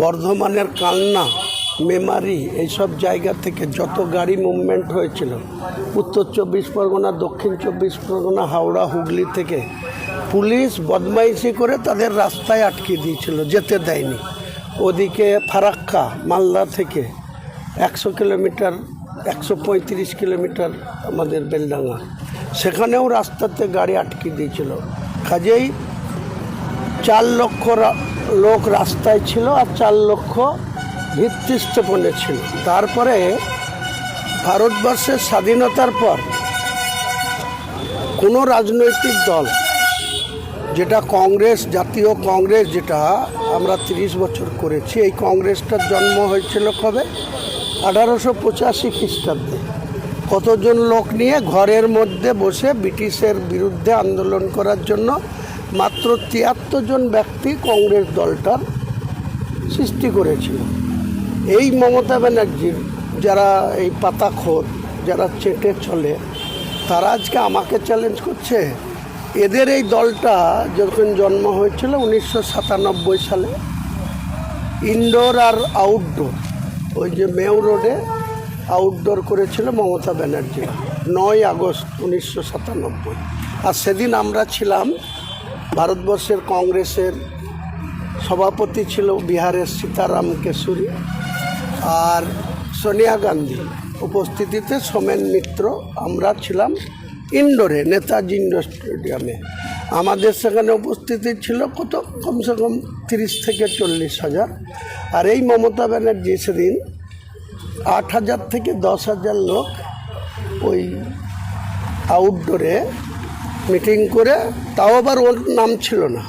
Speaker 2: বর্ধমানের কালনা, মেমারি, এইসব জায়গা থেকে যত গাড়ি মুভমেন্ট হয়েছিল, উত্তর 24 পরগনা, দক্ষিণ 24 পরগনা, হাওড়া, হুগলি থেকে পুলিশ বদমাইশি করে তাদের রাস্তায় আটকে দিয়েছিল, যেতে দেয়নি। ওদিকে ফারাক্কা মালদা থেকে 100 কিলোমিটার, 135 কিলোমিটার আমাদের বেলডাঙ্গা, সেখানেও রাস্তাতে গাড়ি আটকে দিয়েছিল। কাজেই 4 লক্ষ লোক রাস্তায় ছিল, আর 4 লক্ষ ভিত্তি স্থাপনে ছিল। তারপরে ভারতবর্ষের স্বাধীনতার পর কোনো রাজনৈতিক দল, যেটা কংগ্রেস, জাতীয় কংগ্রেস, যেটা আমরা 30 বছর করেছি, এই কংগ্রেসটার জন্ম হয়েছিল কবে? 1885 খ্রিস্টাব্দে। কতজন লোক নিয়ে ঘরের মধ্যে বসে ব্রিটিশের বিরুদ্ধে আন্দোলন করার জন্য মাত্র 73 জন ব্যক্তি কংগ্রেস দলটার সৃষ্টি করেছিল। এই মমতা ব্যানার্জির যারা এই পাতাখোর, যারা চেটে চলে, তারা আজকে আমাকে চ্যালেঞ্জ করছে। এদের এই দলটা যখন জন্ম হয়েছিল 1997 সালে, ইনডোর আর আউটডোর, ওই যে মেউ রোডে আউটডোর করেছিল মমতা ব্যানার্জি 9 আগস্ট 1997। আর সেদিন আমরা ছিলাম, ভারতবর্ষের কংগ্রেসের সভাপতি ছিল বিহারের সীতারাম কেশরী, আর সোনিয়া গান্ধী উপস্থিতিতে সোমেন মিত্র, আমরা ছিলাম ইনডোরে, নেতাজি ইন্ডোর স্টেডিয়ামে। আমাদের সেখানে উপস্থিতি ছিল কমসে কম 30 থেকে 40 হাজার। আর এই মমতা ব্যানার্জি সেদিন 8,000 থেকে 10,000 লোক ওই আউটডোরে মিটিং করে, তাও আবার ওর নাম ছিল না।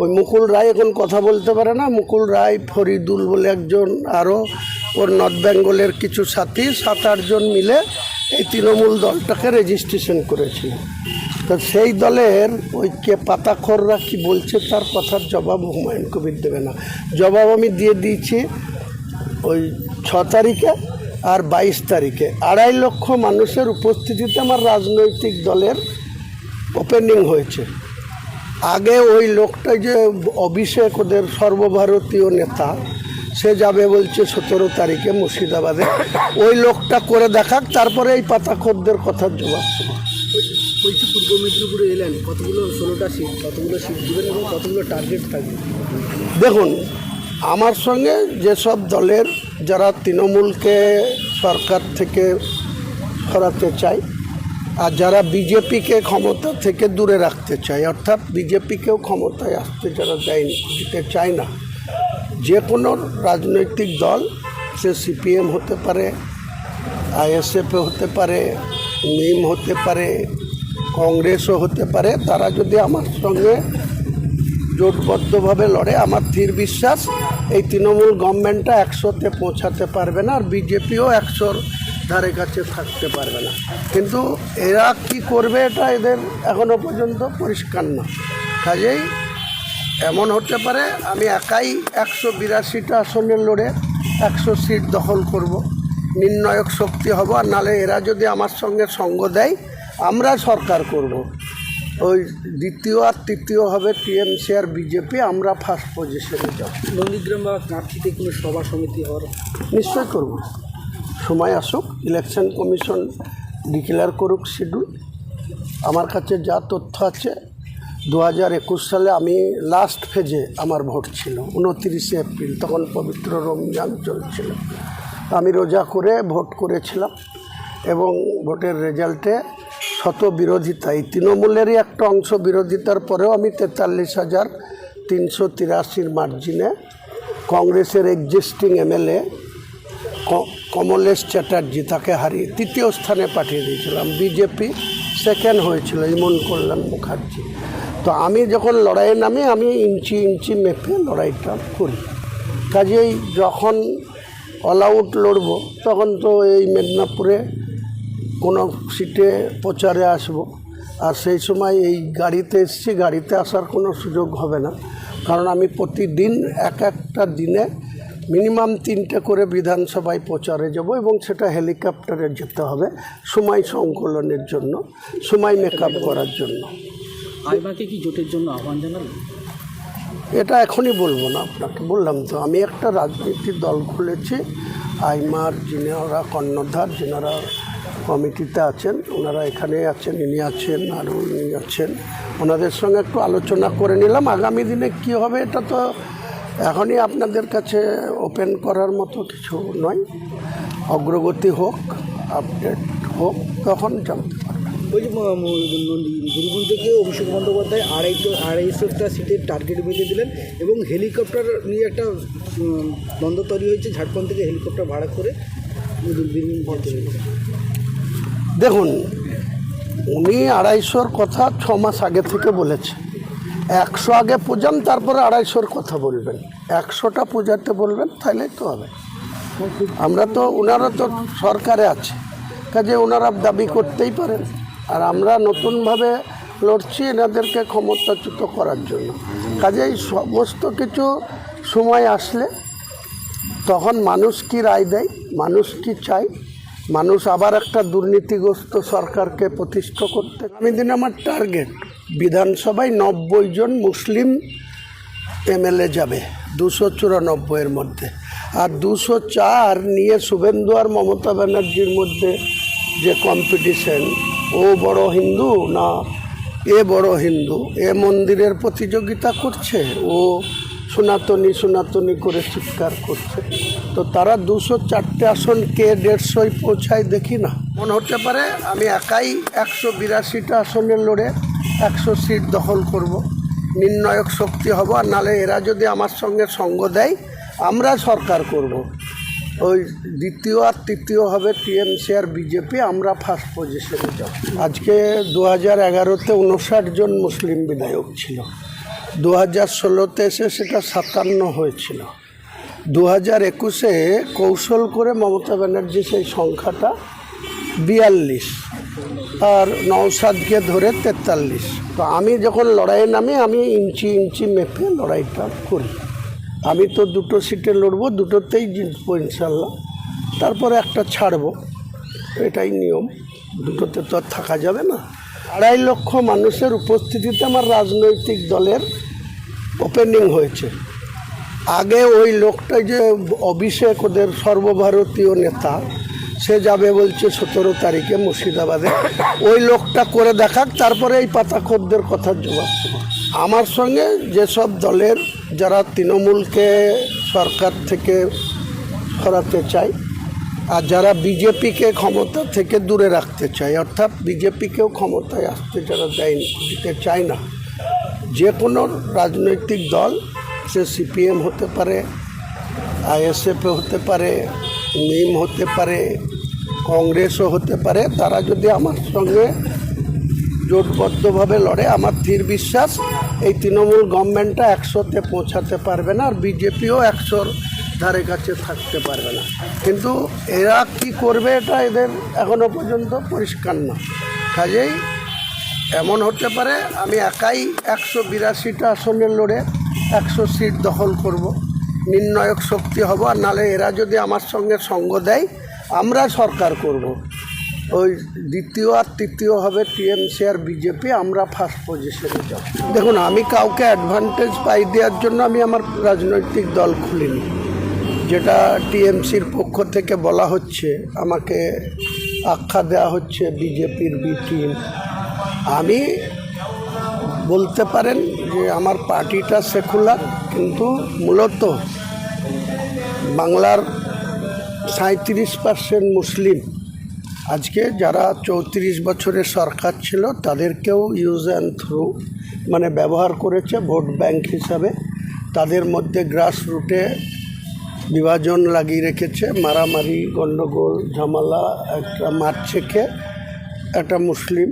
Speaker 2: ওই মুকুল রায় এখন কথা বলতে পারে না, মুকুল রায়, ফরিদুল বলে একজন, আরও ওর নর্থ বেঙ্গলের কিছু সাথী, 7-8 জন মিলে এই তৃণমূল দলটাকে রেজিস্ট্রেশন করেছিল। তো সেই দলের ওই কে পাতাখোররা কি বলছে তার কথার জবাব হুমায়ুন কবির দেবে না। জবাব আমি দিয়ে দিয়েছি ওই 6 তারিখে আর 22 তারিখে 2.5 লক্ষ মানুষের উপস্থিতিতে আমার রাজনৈতিক দলের ওপেনিং হয়েছে। আগে ওই লোকটা যে অভিষেক, ওদের সর্বভারতীয় নেতা, সে যাবে বলছে 17 তারিখে মুর্শিদাবাদে। ওই লোকটা করে দেখাক, তারপরে এই পাতাখোরদের কথার জবাব দেবো।
Speaker 3: বলছি, পূর্ব মেদিনীপুরে এলেন, কতগুলো 16টা সিট, কতগুলো সিট দেবেন এবং কতগুলো টার্গেট থাকবে?
Speaker 2: দেখুন, আমার সঙ্গে যেসব দলের যারা তৃণমূলকে সরকার থেকে সরাতে চায়, আর যারা বিজেপিকে ক্ষমতা থেকে দূরে রাখতে চায়, অর্থাৎ বিজেপিকেও ক্ষমতায় আসতে যারা দিতে চায় না, যে কোনো রাজনৈতিক দল, সে সিপিএম হতে পারে, আইএসএফ হতে পারে, নিম হতে পারে, কংগ্রেসও হতে পারে, তারা যদি আমার সঙ্গে জোটবদ্ধভাবে লড়ে, আমার স্থির বিশ্বাস এই তৃণমূল গভর্নমেন্টটা 100-তে পৌঁছাতে পারবে না, আর বিজেপিও 100-র ধারে কাছে থাকতে পারবে না। কিন্তু এরা কি করবে এটা এদের এখনও পর্যন্ত পরিষ্কার না। কাজেই এমন হতে পারে আমি একাই 182টা আসনে লড়ে 100 সিট দখল করব, নির্ণায়ক শক্তি হব। আর নালে এরা যদি আমার সঙ্গে সঙ্গ দেয়, আমরা সরকার করব। ওই দ্বিতীয় আর তৃতীয় হবে টিএমসি আর বিজেপি, আমরা ফার্স্ট পজিশনে যাব।
Speaker 3: নন্দীগ্রাম বা কাঁথিতে কোনো সভা সমিতি হওয়ার
Speaker 2: নিশ্চয় করব, সময় আসুক, ইলেকশন কমিশন ডিক্লেয়ার করুক শিডিউল। আমার কাছে যা তথ্য আছে 2021 সালে আমি লাস্ট ফেজে আমার ভোট ছিল 29 এপ্রিল, তখন পবিত্র রমজান চলছিল। আমি রোজা করে ভোট করেছিলাম এবং ভোটের রেজাল্টে শত বিরোধিতা, এই তৃণমূলেরই একটা অংশ বিরোধিতার পরেও আমি 43,383 মার্জিনে কংগ্রেসের এক্সিস্টিং এমএলএ কমলেশ চ্যাটার্জি তাকে হারিয়ে তৃতীয় স্থানে পাঠিয়ে দিয়েছিলাম। বিজেপি সেকেন্ড হয়েছিল ইমন কল্যাণ মুখার্জি। তো আমি যখন লড়াইয়ে নামি আমি ইঞ্চি ইঞ্চি মেপে লড়াইটা করি। কাজেই যখন অল আউট লড়ব তখন তো এই মেদিনীপুরে কোনো সিটে প্রচারে আসব, আর সেই সময় এই গাড়িতে এসেছি, গাড়িতে আসার কোনো সুযোগ হবে না, কারণ আমি প্রতিদিন একটা দিনে মিনিমাম 3টে করে বিধানসভায় প্রচারে যাব এবং সেটা হেলিকপ্টারে যেতে হবে সময় সংকলনের জন্য, সময় মেকআপ করার জন্য।
Speaker 3: আইমাকে কি জোটের জন্য আহ্বান জানাবেন?
Speaker 2: এটা এখনই বলবো না, আপনাকে বললাম তো আমি একটা রাজনীতির দল খুলেছি। আইমার যিনারা কর্ণধার, যিনারা কমিটিতে আছেন, ওনারা এখানে আছেন, ইনি আছেন, আরও ইনি আছেন, ওনাদের সঙ্গে একটু আলোচনা করে নিলাম। আগামী দিনে কি হবে এটা তো এখনই আপনাদের কাছে ওপেন করার মতো কিছু নয়। অগ্রগতি হোক, আপডেট হোক, তখন জানতে পারবেন।
Speaker 3: ওই যে বীরভূম থেকে অভিষেক বন্দ্যোপাধ্যায় 250টা সিটের টার্গেট বেঁধে দিলেন এবং হেলিকপ্টার নিয়ে একটা দ্বন্দ্ব তৈরি হয়েছে, ঝাড়খণ্ড থেকে হেলিকপ্টার ভাড়া করে বীরভূম পৌঁছে।
Speaker 2: দেখুন, উনি 250-র কথা 6 মাস আগে থেকে বলেছে। 100 আগে পূজান, তারপরে 250-র কথা বলবেন। 100টা পূজাতে বলবেন, তাহলেই তো হবে। আমরা তো, ওনারা তো সরকারে আছে, কাজে ওনারা দাবি করতেই পারেন। আর আমরা নতুনভাবে লড়ছি এনাদেরকে ক্ষমতাচ্যুত করার জন্য। কাজেই সমস্ত কিছু সময় আসলে তখন মানুষ কি রায় দেয়, মানুষ কি চায়, মানুষ আবার একটা দুর্নীতিগ্রস্ত সরকারকে প্রতিষ্ঠা করতে। আগামী দিনে আমার টার্গেট বিধানসভায় 90 জন মুসলিম এমএলএ যাবে 294-এর মধ্যে, আর 204 নিয়ে শুভেন্দু আর মমতা ব্যানার্জির মধ্যে যে কম্পিটিশন, ও বড় হিন্দু না এ বড় হিন্দু, এ মন্দিরের প্রতিযোগিতা করছে, ও সনাতনী করে চিৎকার করছে। তো তারা 204টে আসন কে 150 পৌঁছায় দেখি না। মনে হতে পারে আমি একাই 182টা আসনে লড়ে 100 সিট দখল করব, নির্ণায়ক শক্তি হব। আর নালে এরা যদি আমার সঙ্গে সঙ্গ দেয় আমরা সরকার করব। ওই দ্বিতীয় আর তৃতীয় হবে টিএমসি আর বিজেপি, আমরা ফার্স্ট পজিশনে যাব। আজকে 2011-তে 59 জন মুসলিম বিধায়ক ছিল, 2016-তে এসে সেটা 57 হয়েছিল, 2021-এ কৌশল করে মমতা ব্যানার্জি সেই সংখ্যাটা 42 আর নওশাদকে ধরে 43। তো আমি যখন লড়াইয়ে নামি আমি ইঞ্চি ইঞ্চি মেপে লড়াইটা করি। আমি তো 2টো সিটে লড়বো, 2টোতেই জিতবো ইনশাল্লাহ, তারপরে একটা ছাড়বো, এটাই নিয়ম। 2টোতে তো আর থাকা যাবে না। 2.5 লক্ষ মানুষের উপস্থিতিতে আমার রাজনৈতিক দলের ওপেনিং হয়েছে। আগে ওই লোকটা যে অভিষেক, ওদের সর্বভারতীয় নেতা, সে যাবে বলছে 17 তারিখে মুর্শিদাবাদে, ওই লোকটা করে দেখাক, তারপরে এই পাতাখোরদের কথার জবাব দেবো। আমার সঙ্গে যেসব দলের যারা তৃণমূলকে সরকার থেকে সরাতে চায় আর যারা বিজেপিকে ক্ষমতা থেকে দূরে রাখতে চায়, অর্থাৎ বিজেপিকেও ক্ষমতায় আসতে যারা দিতে চায় না, যে কোনো রাজনৈতিক দল, সে সিপিএম হতে পারে, আইএসএফ হতে পারে, নিম হতে পারে, কংগ্রেসও হতে পারে, তারা যদি আমার সঙ্গে জোটবদ্ধভাবে লড়ে, আমার দৃঢ় বিশ্বাস এই তৃণমূল গভর্নমেন্টটা 100-তে পৌঁছাতে পারবে না, আর বিজেপিও 100-র ধারে কাছে থাকতে পারবে না। কিন্তু এরা কি করবে এটা এদের এখনো পর্যন্ত পরিষ্কার না। কাজেই এমন হতে পারে আমি একাই 182টা আসনে লড়ে 100 সিট দখল করব, নির্ণায়ক শক্তি হব। আর নালে এরা যদি আমার সঙ্গে সঙ্গ দেয় আমরা সরকার করব। ওই দ্বিতীয় আর তৃতীয় হবে টিএমসি আর বিজেপি, আমরা ফার্স্ট পজিশনে যাব। দেখুন, আমি কাউকে অ্যাডভান্টেজ পাই দেওয়ার জন্য আমি আমার রাজনৈতিক দল খুলিনি। যেটা টিএমসির পক্ষ থেকে বলা হচ্ছে, আমাকে আখ্যা দেওয়া হচ্ছে বিজেপির বি টিম। আমি বলতে পারেন যে আমার পার্টিটা সেকুলার, কিন্তু মূলত বাংলার 37% মুসলিম। আজকে যারা 34 বছরের সরকার ছিল তাদেরকেও ইউজ অ্যান্ড থ্রু মানে ব্যবহার করেছে ভোট ব্যাংক হিসাবে। তাদের মধ্যে গ্রাস রুটে বিভাজন লাগিয়ে রেখেছে, মারামারি, গণ্ডগোল, ঝামেলা। একটা মারছে খেয়ে একটা মুসলিম,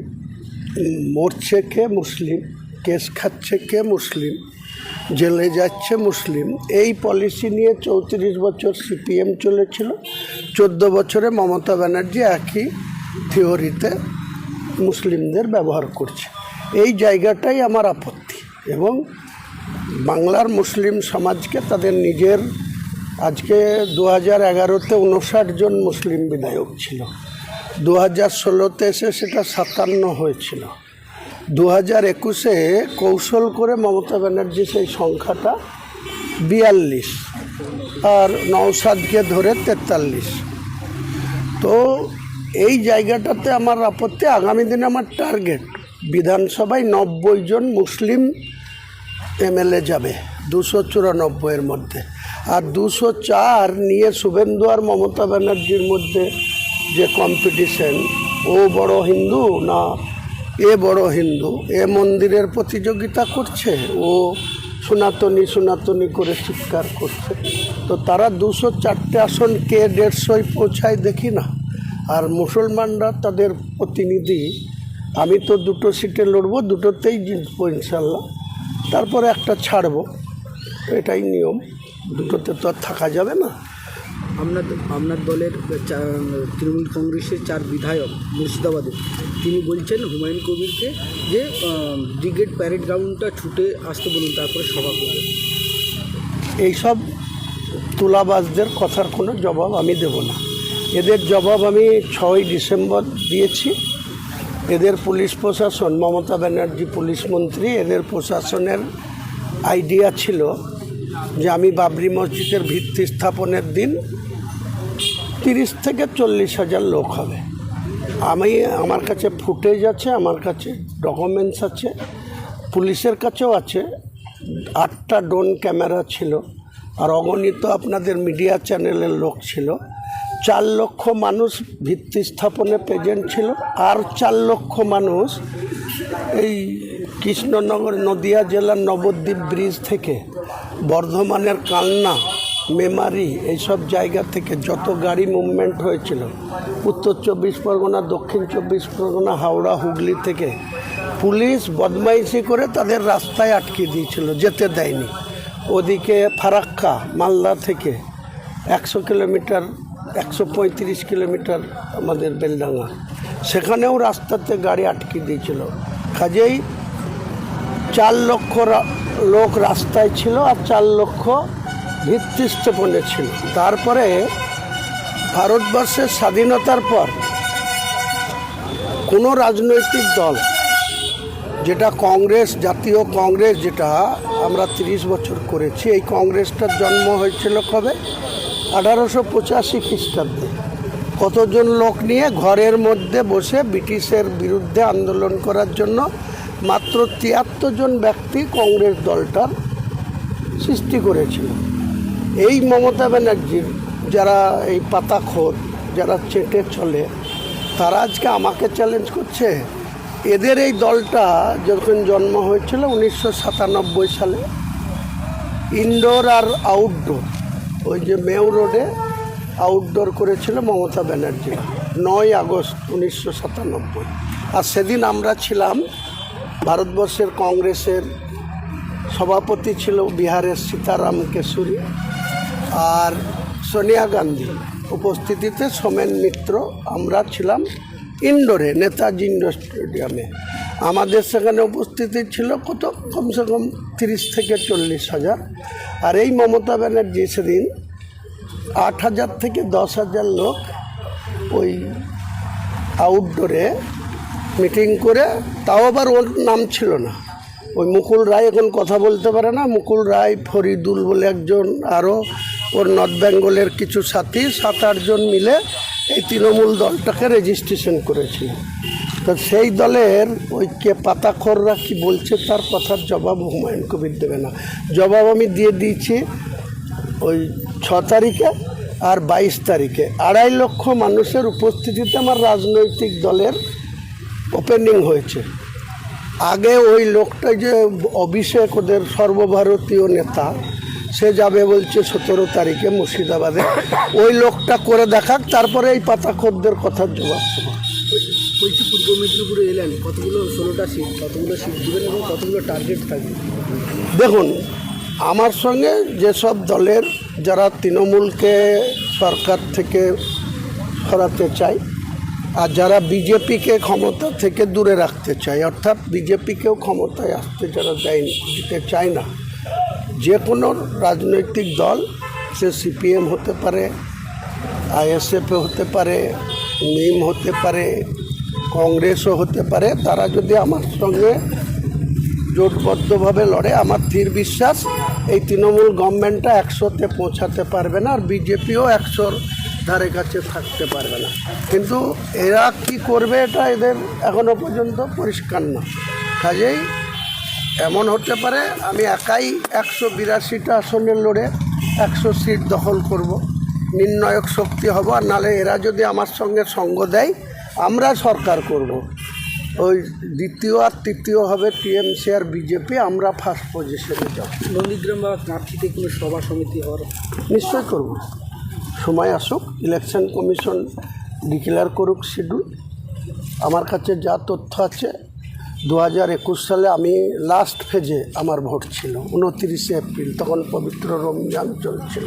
Speaker 2: মরছে খেয়ে মুসলিম, কেস খাচ্ছে কে মুসলিম, জেলে যাচ্ছে মুসলিম। এই পলিসি নিয়ে 34 বছর সিপিএম চলেছিল, 14 বছরে মমতা ব্যানার্জি একই থিওরিতে মুসলিমদের ব্যবহার করছে। এই জায়গাটাই আমার আপত্তি। এবং বাংলার মুসলিম সমাজকে তাদের নিজের, আজকে 2011-তে 59 জন মুসলিম বিধায়ক ছিল, 2016-তে এসে সেটা 57 হয়েছিল, 2021-এ কৌশল করে মমতা ব্যানার্জি সেই সংখ্যাটা 42 আর নওশাদকে ধরে 43। তো এই জায়গাটাতে আমার আপত্তি। আগামী দিনে আমার টার্গেট বিধানসভায় 90 জন মুসলিম এমএলএ যাবে 294-এর মধ্যে। আর 204 নিয়ে শুভেন্দু আর মমতা ব্যানার্জির মধ্যে যে কম্পিটিশন, ও বড় হিন্দু না এ বড় হিন্দু, এ মন্দিরের প্রতিযোগিতা করছে, ও সনাতনী সনাতনী করে চিৎকার করছে। তো তারা 204টে আসন কে 150 পৌঁছায় দেখি না। আর মুসলমানরা তাদের প্রতিনিধি, আমি তো 2টো সিটে লড়বো, 2টোতেই জিতবো ইনশাল্লাহ, তারপরে একটা ছাড়বো, এটাই নিয়ম। 2টোতে তো আর থাকা যাবে না।
Speaker 3: আপনার দলের তৃণমূল কংগ্রেসের 4 বিধায়ক মুর্শিদাবাদে, তিনি বলছেন হুমায়ুন কবিরকে যে ব্রিগেড প্যারেড গ্রাউন্ডটা ছুটে আসতে বলুন, তারপরে সভা করবে।
Speaker 2: এইসব তুলাবাজদের কথার কোনো জবাব আমি দেব না। এদের জবাব আমি 6 ডিসেম্বর দিয়েছি। এদের পুলিশ প্রশাসন, মমতা ব্যানার্জি পুলিশ মন্ত্রী, এদের প্রশাসনের আইডিয়া ছিল যে আমি বাবরি মসজিদের ভিত্তি স্থাপনের দিন 30 থেকে 40 হাজার লোক হবে। আমার কাছে ফুটেজ আছে, আমার কাছে ডকুমেন্টস আছে, পুলিশের কাছেও আছে। 8টা ড্রোন ক্যামেরা ছিল, আর অগণিত আপনাদের মিডিয়া চ্যানেলের লোক ছিল। 4 লক্ষ মানুষ ভিত্তি স্থাপনে প্রেজেন্ট ছিল, আর 4 লক্ষ মানুষ এই কৃষ্ণনগর নদিয়া জেলার নবদ্বীপ ব্রিজ থেকে বর্ধমানের কালনা, মেমারি, এইসব জায়গা থেকে যত গাড়ি মুভমেন্ট হয়েছিল, উত্তর 24 পরগনা, দক্ষিণ 24 পরগনা, হাওড়া, হুগলি থেকে পুলিশ বদমাইশি করে তাদের রাস্তায় আটকে দিয়েছিল, যেতে দেয়নি। ওদিকে ফারাক্কা মালদা থেকে 100 কিলোমিটার, 135 কিলোমিটার আমাদের বেলডাঙ্গা, সেখানেও রাস্তাতে গাড়ি আটকে দিয়েছিল। কাজেই 4 লক্ষ লোক রাস্তায় ছিল, আর 4 লক্ষ ভিত্তি স্থাপনে ছিল। তারপরে ভারতবর্ষের স্বাধীনতার পর কোনো রাজনৈতিক দল, যেটা কংগ্রেস, জাতীয় কংগ্রেস, যেটা আমরা 30 বছর করেছি, এই কংগ্রেসটার জন্ম হয়েছিল কবে? 1885 খ্রিস্টাব্দে। কতজন লোক নিয়ে ঘরের মধ্যে বসে ব্রিটিশের বিরুদ্ধে আন্দোলন করার জন্য মাত্র 73 জন ব্যক্তি কংগ্রেস দলটার সৃষ্টি করেছিল। এই মমতা ব্যানার্জির যারা এই পাতাখোর, যারা চেটে চলে, তারা আজকে আমাকে চ্যালেঞ্জ করছে। এদের এই দলটা যখন জন্ম হয়েছিল 1997 সালে, ইনডোর আর আউটডোর, ওই যে মেউ রোডে আউটডোর করেছিল মমতা ব্যানার্জি 9 আগস্ট 1997। আর সেদিন আমরা ছিলাম, ভারতবর্ষের কংগ্রেসের সভাপতি ছিল বিহারের সীতারাম কেশরী, আর সোনিয়া গান্ধী উপস্থিতিতে সোমেন মিত্র। আমরা ছিলাম ইনডোরে, নেতাজি ইন্ডোর স্টেডিয়ামে। আমাদের সেখানে উপস্থিতি ছিল কত, কমসে কম 30 থেকে 40 হাজার। আর এই মমতা ব্যানার্জি সেদিন 8,000 থেকে 10,000 লোক ওই আউটডোরে মিটিং করে, তাও আবার ওর নাম ছিল না। ওই মুকুল রায় এখন কথা বলতে পারে না, মুকুল রায়, ফরিদুল বলে একজন, আরও ওর নর্থ বেঙ্গলের কিছু সাথী 7-8 জন মিলে এই তৃণমূল দলটাকে রেজিস্ট্রেশন করেছিল। তো সেই দলের ওই কে পাতাখোররা কি বলছে তার কথার জবাব হুমায়ুন কবির দেবে না। জবাব আমি দিয়ে দিয়েছি ওই 6 তারিখে আর 22 তারিখে 2.5 লক্ষ মানুষের উপস্থিতিতে আমার রাজনৈতিক দলের ওপেনিং হয়েছে। আগে ওই লোকটা যে অভিষেক, ওদের সর্বভারতীয় নেতা, সে যাবে বলছে 17 তারিখে মুর্শিদাবাদে। ওই লোকটা করে দেখাক, তারপরে এই পাতাখোরদের কথার জবাব দেবো।
Speaker 3: বলছি পূর্ব মেদিনীপুরে এলেন, কতগুলো 16টা সিট, কতগুলো সিট দেবেন এবং কতগুলো টার্গেট থাকবে?
Speaker 2: দেখুন, আমার সঙ্গে যেসব দলের যারা তৃণমূলকে সরকার থেকে সরাতে চায় আর যারা বিজেপিকে ক্ষমতা থেকে দূরে রাখতে চায়, অর্থাৎ বিজেপিকেও ক্ষমতায় আসতে যারা দিতে চায় না, যে কোনো রাজনৈতিক দল, সে সিপিএম হতে পারে, আইএসএফ হতে পারে, নিম হতে পারে, কংগ্রেসও হতে পারে, তারা যদি আমার সঙ্গে জোটবদ্ধভাবে লড়ে, আমার স্থির বিশ্বাস এই তৃণমূল গভর্নমেন্টটা 100-তে পৌঁছাতে পারবে না, আর বিজেপিও 100-র ধারে কাছে থাকতে পারবে না। কিন্তু এরা কি করবে এটা এদের এখনও পর্যন্ত পরিষ্কার না। কাজেই এমন হতে পারে আমি একাই 182টা আসনে লড়ে 100 সিট দখল করব, নির্ণায়ক শক্তি হব। আর নালে এরা যদি আমার সঙ্গে সঙ্গ দেয়, আমরা সরকার করব। ওই দ্বিতীয় আর তৃতীয় হবে টিএমসি আর বিজেপি, আমরা ফার্স্ট পজিশনে যাব।
Speaker 3: নন্দীগ্রাম বা কাঁথিতে কোনো সভা সমিতি হওয়ার?
Speaker 2: নিশ্চয় করব, সময় আসুক, ইলেকশন কমিশন ডিক্লেয়ার করুক শিডিউল। আমার কাছে যা তথ্য আছে, 2021 সালে আমি লাস্ট ফেজে আমার ভোট ছিল 29 এপ্রিল, তখন পবিত্র রমজান চলছিল।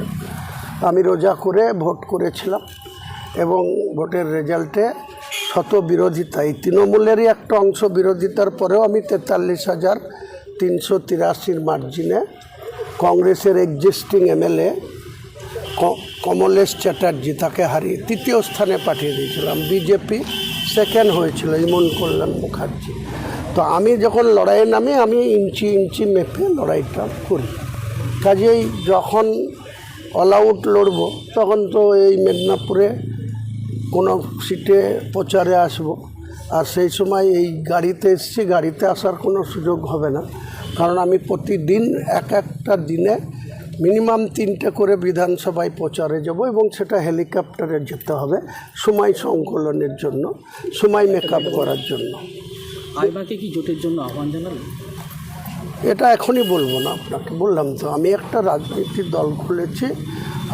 Speaker 2: আমি রোজা করে ভোট করেছিলাম এবং ভোটের রেজাল্টে শত বিরোধিতা, এই তৃণমূলেরই একটা অংশ বিরোধিতার পরেও আমি 43,383 মার্জিনে কংগ্রেসের এক্সিস্টিং এমএলএ কমলেশ চ্যাটার্জি, তাকে হারিয়ে 3য় স্থানে পাঠিয়ে দিয়েছিলাম। বিজেপি সেকেন্ড হয়েছিল, ইমন কল্যাণ মুখার্জি। তো আমি যখন লড়াইয়ে নামি, আমি ইঞ্চি ইঞ্চি মেপে লড়াইটা করি। কাজেই যখন অল আউট লড়ব, তখন তো এই মেদিনীপুরে কোনো সিটে প্রচারে আসব, আর সেই সময় এই গাড়িতে এসেছি, গাড়িতে আসার কোনো সুযোগ হবে না, কারণ আমি প্রতিদিন একটা দিনে মিনিমাম 3টে করে বিধানসভায় প্রচারে যাব, এবং সেটা হেলিকপ্টারে যেতে হবে সময় সংকলনের জন্য, সময় মেকআপ করার জন্য।
Speaker 3: আইমাকে কি জোটের জন্য আহ্বান জানাবেন?
Speaker 2: এটা এখনই বলবো না আপনাকে, বললাম তো আমি একটা রাজনীতির দল খুলেছি।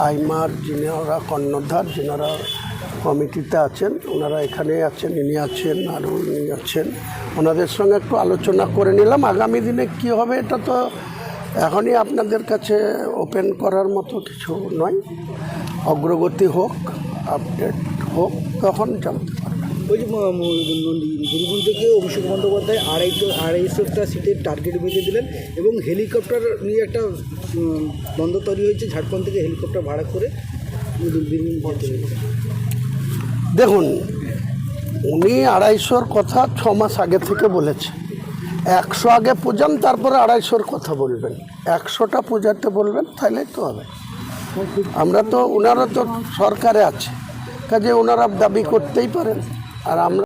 Speaker 2: আইমার যিনারা কর্ণধার, যিনারা কমিটিতে আছেন, ওনারা এখানে আছেন, ইনি আছেন, আরও ইনি আছেন, ওনাদের সঙ্গে একটু আলোচনা করে নিলাম। আগামী দিনে কি হবে এটা তো এখনই আপনাদের কাছে ওপেন করার মতো কিছু নয়। অগ্রগতি হোক, আপডেট হোক, তখন জানতে পারবেন।
Speaker 3: ওই যে বীরভূম থেকে অভিষেক বন্দ্যোপাধ্যায় 250টা সিটের টার্গেট বেঁধে দিলেন এবং হেলিকপ্টার নিয়ে একটা দ্বন্দ্ব তৈরি হয়েছে, ঝাড়খণ্ড থেকে হেলিকপ্টার ভাড়া করে বীরভূম যেতে।
Speaker 2: দেখুন, উনি 250-র কথা 6 মাস আগে থেকে বলেছে। 100 আগে পূজান, তারপরে 250-র কথা বলবেন। 100টা পূজাতে বলবেন, তাহলেই তো হবে। আমরা তো, ওনারা তো সরকারে আছে, কাজে ওনারা দাবি করতেই পারেন, আর আমরা